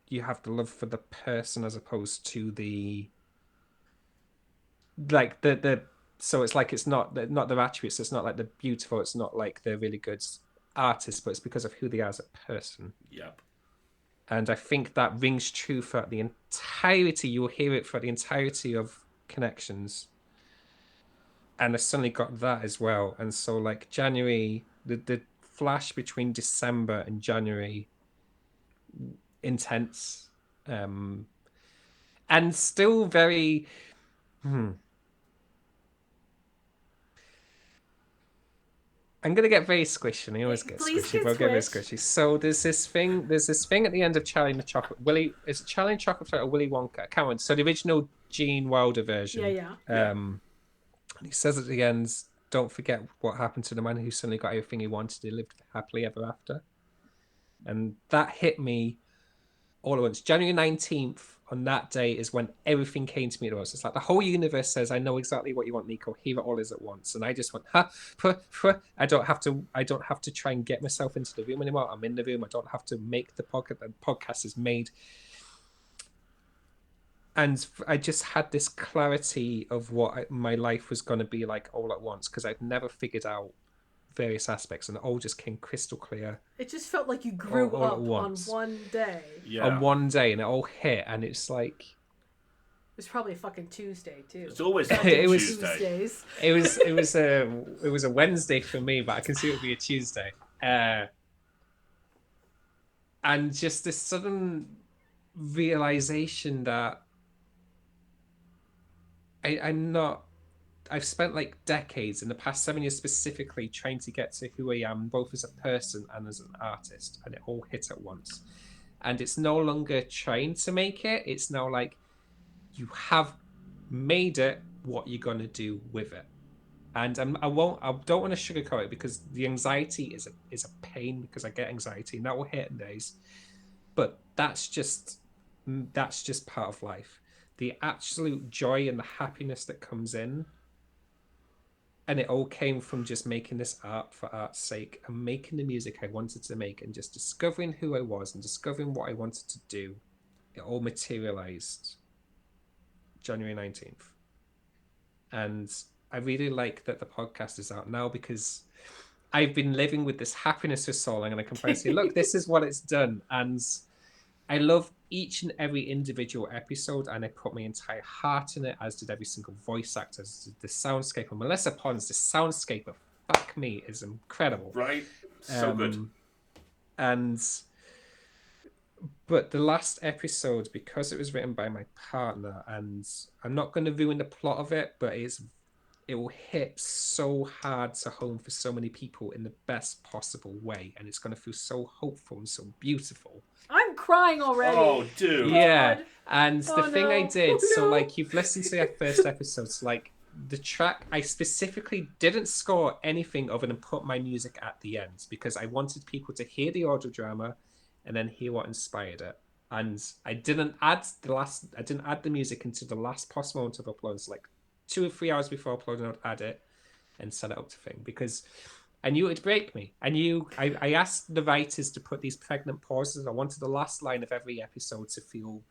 you have the love for the person as opposed to the so it's like it's not their attributes, it's not like they're beautiful, it's not like they're really good artists, but it's because of who they are as a person. Yep. And I think that rings true throughout the entirety. You'll hear it throughout the entirety of Connections. And I suddenly got that as well. And so like January, the flash between December and January, intense. And still very I'm gonna get very squishy, and I always get squishy, but I'll get very squishy. So there's this thing at the end of Charlie and the Chocolate is it Charlie and Chocolate Factory or Willy Wonka? I can't remember. So the original Gene Wilder version. Yeah. And he says at the end, "Don't forget what happened to the man who suddenly got everything he wanted. He lived happily ever after." And that hit me all at once. January 19th, on that day, is when everything came to me at once. It's like the whole universe says, "I know exactly what you want, Nico. Here it all is at once." And I just went, I don't have to try and get myself into the room anymore. I'm in the room. I don't have to make the podcast. The podcast is made. And I just had this clarity of what my life was going to be like all at once, because I'd never figured out various aspects, and it all just came crystal clear. It just felt like you grew up on one day. Yeah. On one day, and it all hit, and it's like... It was probably a fucking Tuesday, too. It's always Tuesdays. It was a Wednesday for me, but I can see it would be a Tuesday. And just this sudden realization that I've spent like decades in the past 7 years specifically trying to get to who I am, both as a person and as an artist, and it all hit at once. And it's no longer trying to make it. It's now like, you have made it, what you're going to do with it. And I don't want to sugarcoat it, because the anxiety is a pain, because I get anxiety and that will hit days. But that's just part of life. The absolute joy and the happiness that comes in, and it all came from just making this art for art's sake and making the music I wanted to make and just discovering who I was and discovering what I wanted to do. It all materialized January 19th. And I really like that the podcast is out now, because I've been living with this happiness for so long, and I can finally say, look, this is what it's done. And I love each and every individual episode, and I put my entire heart in it, as did every single voice actor, as did the soundscape. And Melissa Pons, the soundscape of Fuck Me, is incredible. Right? So good. But the last episode, because it was written by my partner, and I'm not going to ruin the plot of it, but it will hit so hard to home for so many people in the best possible way, and it's going to feel so hopeful and so beautiful. I'm crying already. Oh, dude. Yeah. God. And the thing I did, so like, you've listened to the first episodes, like the track, I specifically didn't score anything other than put my music at the end, because I wanted people to hear the audio drama and then hear what inspired it. And I didn't add the music into the last possible moment of uploads, like 2 or 3 hours before uploading. I would add it and set it up to thing, because I knew it'd break me. I asked the writers to put these pregnant pauses. I wanted the last line of every episode to feel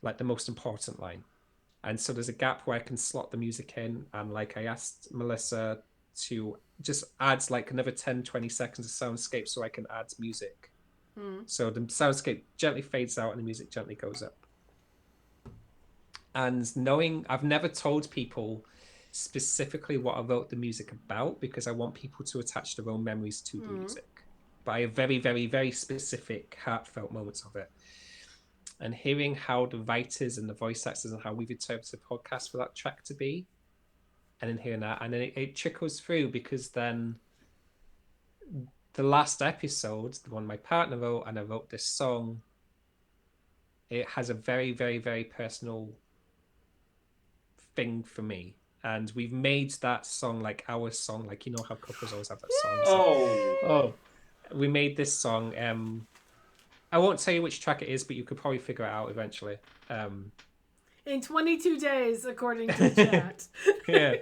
like the most important line. And so there's a gap where I can slot the music in. And like, I asked Melissa to just add like another 10, 20 seconds of soundscape so I can add music. So the soundscape gently fades out and the music gently goes up. And knowing, I've never told people specifically what I wrote the music about, because I want people to attach their own memories to the music. But I have very, very, very specific heartfelt moments of it. And hearing how the writers and the voice actors and how we've interpreted the podcast for that track to be, and then hearing that, and then it trickles through, because then the last episode, the one my partner wrote, and I wrote this song, it has a very, very, very personal thing for me. and we've made that song like our song. Like, you know how couples always have that song. Oh, We made this song. I won't tell you which track it is, but you could probably figure it out eventually. In 22 days, according to the chat. Yeah.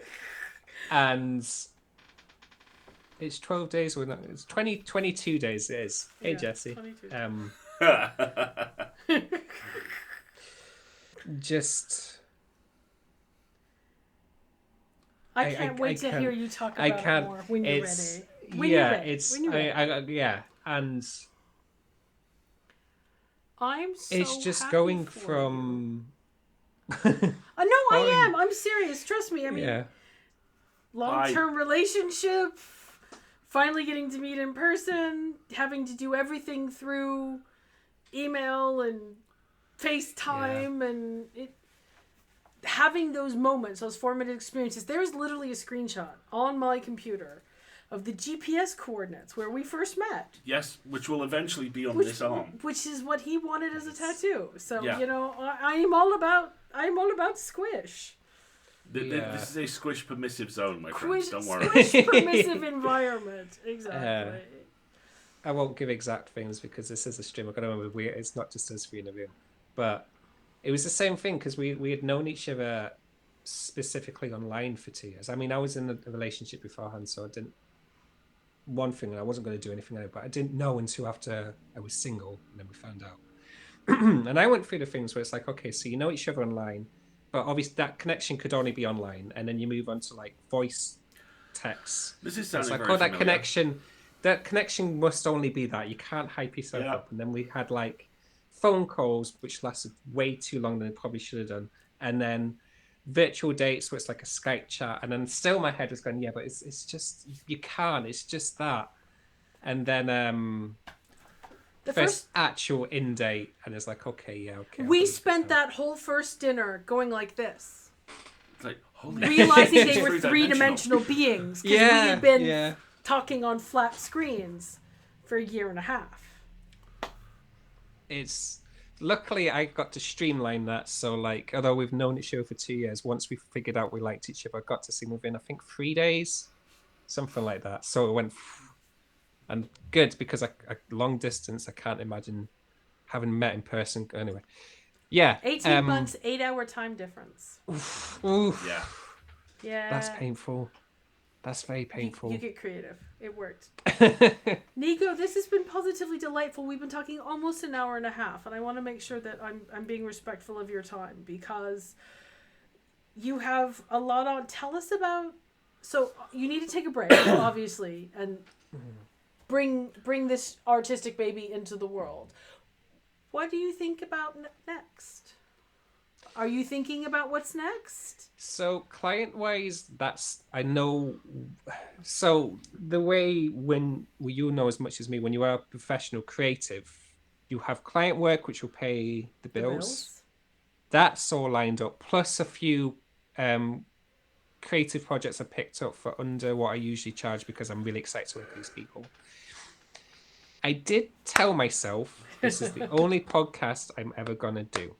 And it's 12 days, or not? It's 22 days it is. Hey, Yeah, Jesse. 22 Just... I can't wait to hear you talk about it more when you're ready. When you're ready. Yeah, and I'm so it's just happy going for from... No, I am. I'm serious. Trust me. I mean, long-term relationship, finally getting to meet in person, having to do everything through email and FaceTime, and having those moments, those formative experiences. There's literally a screenshot on my computer of the GPS coordinates where we first met. Yes, which will eventually be on this arm. Which is what he wanted as a tattoo. So, I'm all about squish. This is a squish permissive zone, my friends. Don't worry. Squish permissive environment. Exactly. I won't give exact things because this is a stream. I've got to remember, it's not just us three in a room. But it was the same thing because we had known each other specifically online for 2 years. I mean, I was in a relationship beforehand, so I didn't... One thing, and I wasn't going to do anything on it, but I didn't know until after I was single, and then we found out. And I went through the things where it's like, okay, so you know each other online, but obviously that connection could only be online, and then you move on to like voice text. This is sounding like, very familiar. That connection must only be that. You can't hype yourself up. And then we had like phone calls, which lasted way too long than it probably should have done, and then virtual dates where it's like a Skype chat, and then still my head was going, yeah, but it's just, you can't, it's just that. And then the first actual in date, and it's like, okay. We spent that whole first dinner going like this. It's like, holy realizing they were three-dimensional beings because we had been talking on flat screens for a year and a half. It's... Luckily, I got to streamline that. So, like, although we've known each other for 2 years, once we figured out we liked each other, I got to see within, I think, 3 days, something like that. So it went, and good because I long distance. I can't imagine having met in person. Anyway, 18 months, 8-hour time difference. Oof. Yeah. That's painful. That's very painful. You get creative. It worked. Nico, this has been positively delightful. We've been talking almost an hour and a half, and I want to make sure that I'm being respectful of your time because you have a lot on. Tell us about... So you need to take a break, obviously, and bring this artistic baby into the world. What do you think about next? Are you thinking about what's next? So client-wise, I know. So the way when you know as much as me, when you are a professional creative, you have client work which will pay the bills. That's all lined up. Plus a few creative projects I picked up for under what I usually charge because I'm really excited to work with these people. I did tell myself this is the only podcast I'm ever gonna do.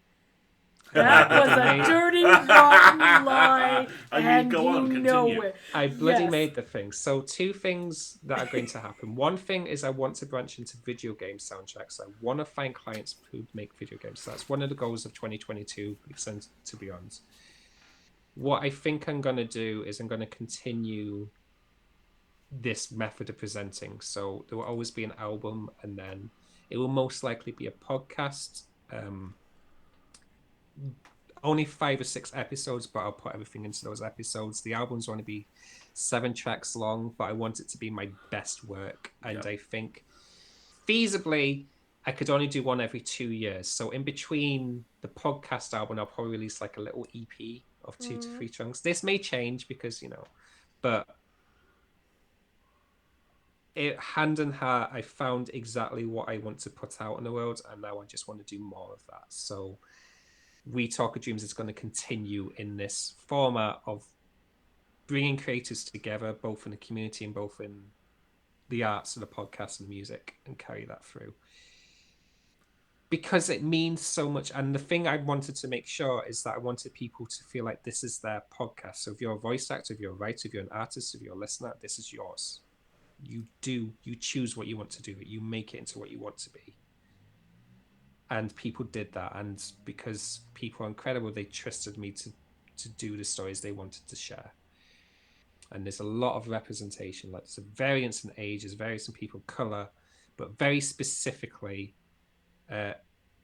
That was a dirty, rotten lie, and you know it. I bloody made the thing. So 2 things that are going to happen. One thing is I want to branch into video game soundtracks. I want to find clients who make video games. So that's one of the goals of 2022, to be honest. What I think I'm going to do is I'm going to continue this method of presenting. So there will always be an album, and then it will most likely be a podcast. Only 5 or 6 episodes, but I'll put everything into those episodes. The album's going to be 7 tracks long, but I want it to be my best work. And I think feasibly I could only do one every 2 years. So in between the podcast album, I'll probably release like a little EP of 2 to 3 chunks. This may change because, but hand in heart, I found exactly what I want to put out in the world, and now I just want to do more of that. So We Talk of Dreams is going to continue in this format of bringing creatives together, both in the community and both in the arts and the podcast and the music, and carry that through. because it means so much. And the thing I wanted to make sure is that I wanted people to feel like this is their podcast. So if you're a voice actor, if you're a writer, if you're an artist, if you're a listener, this is yours. You choose what you want to do. You make it into what you want to be. And people did that. And because people are incredible, they trusted me to do the stories they wanted to share. And there's a lot of representation. Like there's a variance in age, there's variance in people of color, but very specifically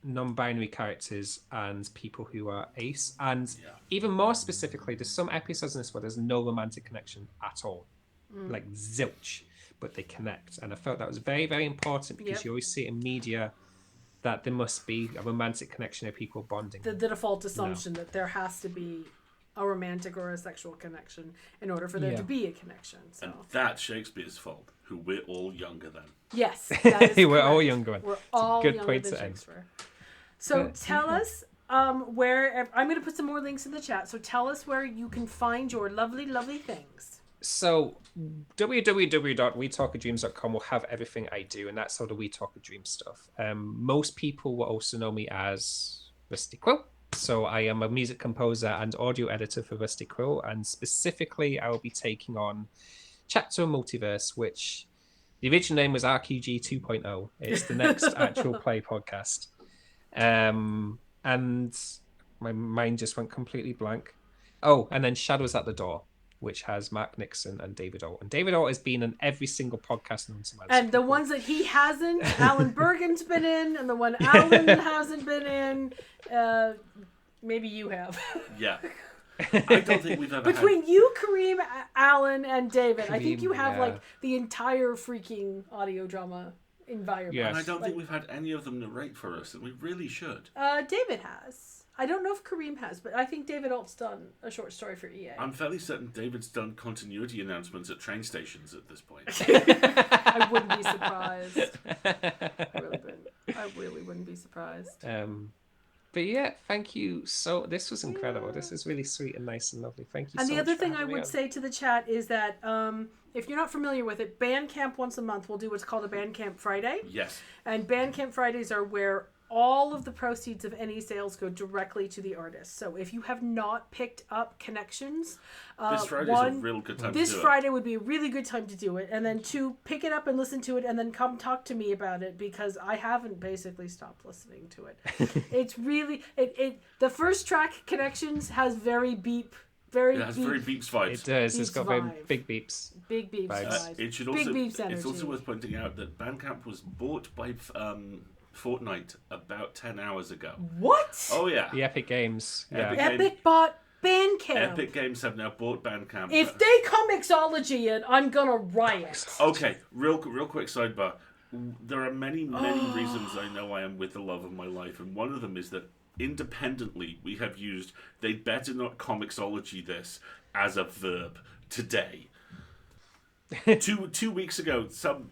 non-binary characters and people who are ace. And even more specifically, there's some episodes in this where there's no romantic connection at all. Like zilch, but they connect. And I felt that was very, very important because you always see it in media that there must be a romantic connection of people bonding. The default assumption that there has to be a romantic or a sexual connection in order for there to be a connection. So. And that's Shakespeare's fault, who we're all younger than. Yes, that is we're all younger. We're all good younger point than to end. Shakespeare. So tell us where... I'm going to put some more links in the chat. So tell us where you can find your lovely, lovely things. So www.wetalkadreams.com will have everything I do, and that's all the We Talk of Dreams stuff. Most people will also know me as Rusty Quill. So I am a music composer and audio editor for Rusty Quill, and specifically I will be taking on Chapter Multiverse, which the original name was RQG 2.0. It's the next actual play podcast. And my mind just went completely blank. Oh, and then Shadows at the Door, which has Mark Nixon and David O. And David O has been on every single podcast known to man. And the ones that he hasn't, Alan Bergen's been in, and the one Alan hasn't been in, maybe you have. Yeah. I don't think we've ever Between you, Kareem, Alan, and David, I think Kareem, you have like the entire freaking audio drama environment. Yes. And I don't think we've had any of them narrate for us, and we really should. David has. I don't know if Kareem has, but I think David Alt's done a short story for EA. I'm fairly certain David's done continuity announcements at train stations at this point. I wouldn't be surprised. I really wouldn't be surprised. But yeah, thank you. So this was incredible. This is really sweet and nice and lovely. Thank you. And so the much other for thing I having me would on. say to the chat is that if you're not familiar with it, Bandcamp once a month will do what's called a Bandcamp Friday. Yes. And Bandcamp Fridays are where all of the proceeds of any sales go directly to the artist. So if you have not picked up Connections, This Friday's a real good time to do it. This Friday would be a really good time to do it. And then to pick it up and listen to it and then come talk to me about it, because I haven't basically stopped listening to it. It's really... the first track, Connections, has very beeps vibes. It does. It's got very vibe. big beeps. Big beeps vibes. It should Big also, beeps energy. it's also worth pointing out that Bandcamp was bought by Fortnite about 10 hours ago. What? Oh, yeah. The Epic Games. Yeah. Epic bought Bandcamp. Epic Games have now bought Bandcamp. If they Comixology it, I'm gonna riot. Okay, real quick sidebar. There are many reasons I know I am with the love of my life, and one of them is that independently we have used "they'd better not Comixology this" as a verb today. two weeks ago, some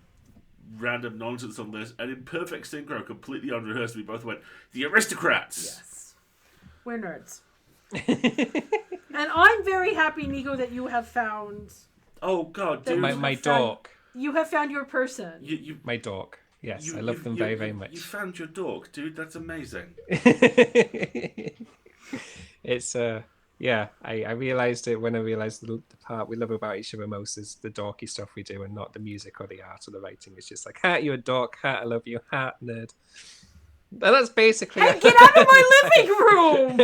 random nonsense on this, and in perfect synchro, completely unrehearsed, we both went, "The Aristocrats." Yes, we're nerds. And I'm very happy, Nico, that you have found. Oh God, dude! My dog. You have found your person. My dog. Yes, I love them very, very much. You found your dog, dude. That's amazing. It's yeah. I realized it when I realized the part we love about each other most is the dorky stuff we do, and not the music or the art or the writing. It's just like, "Hat, you're a dork. Hat, I love you. Hat, nerd." And that's basically. Hey, get out of my living room!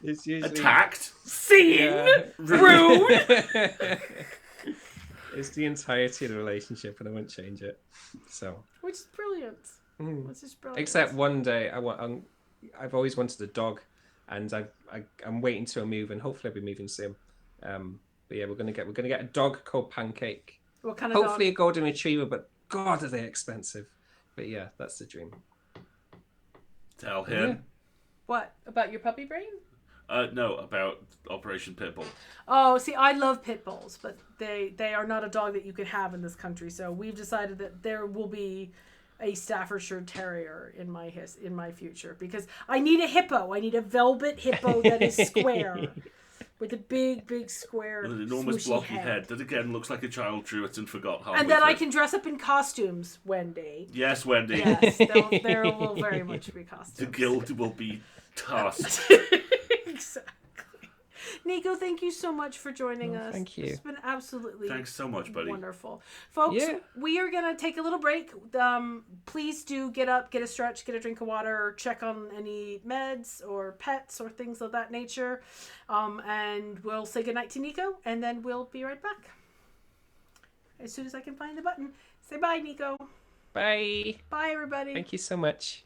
It's usually Attacked. Scene. Rude. It's the entirety of the relationship, and I won't change it. So. Which is brilliant. Which is brilliant. Except one day, I've always wanted a dog, and I'm waiting to move, and hopefully I'll be moving soon. But yeah, we're gonna get a dog called Pancake. What kind of Hopefully dog? a golden retriever, but God, are they expensive. But yeah, that's the dream. Tell him. Yeah. What about your puppy brain? No, about Operation Pitbull. Oh, see, I love pit bulls, but they are not a dog that you could have in this country. So we've decided that there will be a Staffordshire Terrier in my future, because I need a hippo. I need a velvet hippo that is square. with a big square, with an enormous swooshy blocky head that again looks like a child drew it and forgot halfway And then through. I can dress up in costumes, Wendy. Yes, Wendy. Yes, there will very much be costumes. The guild will be tasked. Exactly. Nico, thank you so much for joining us. Thank you. It's been absolutely Thanks so much, buddy. wonderful. Folks, Yeah. we are going to take a little break. Please do get up, get a stretch, get a drink of water, or check on any meds or pets or things of that nature. And we'll say goodnight to Nico, and then we'll be right back. As soon as I can find the button. Say bye, Nico. Bye. Bye, everybody. Thank you so much.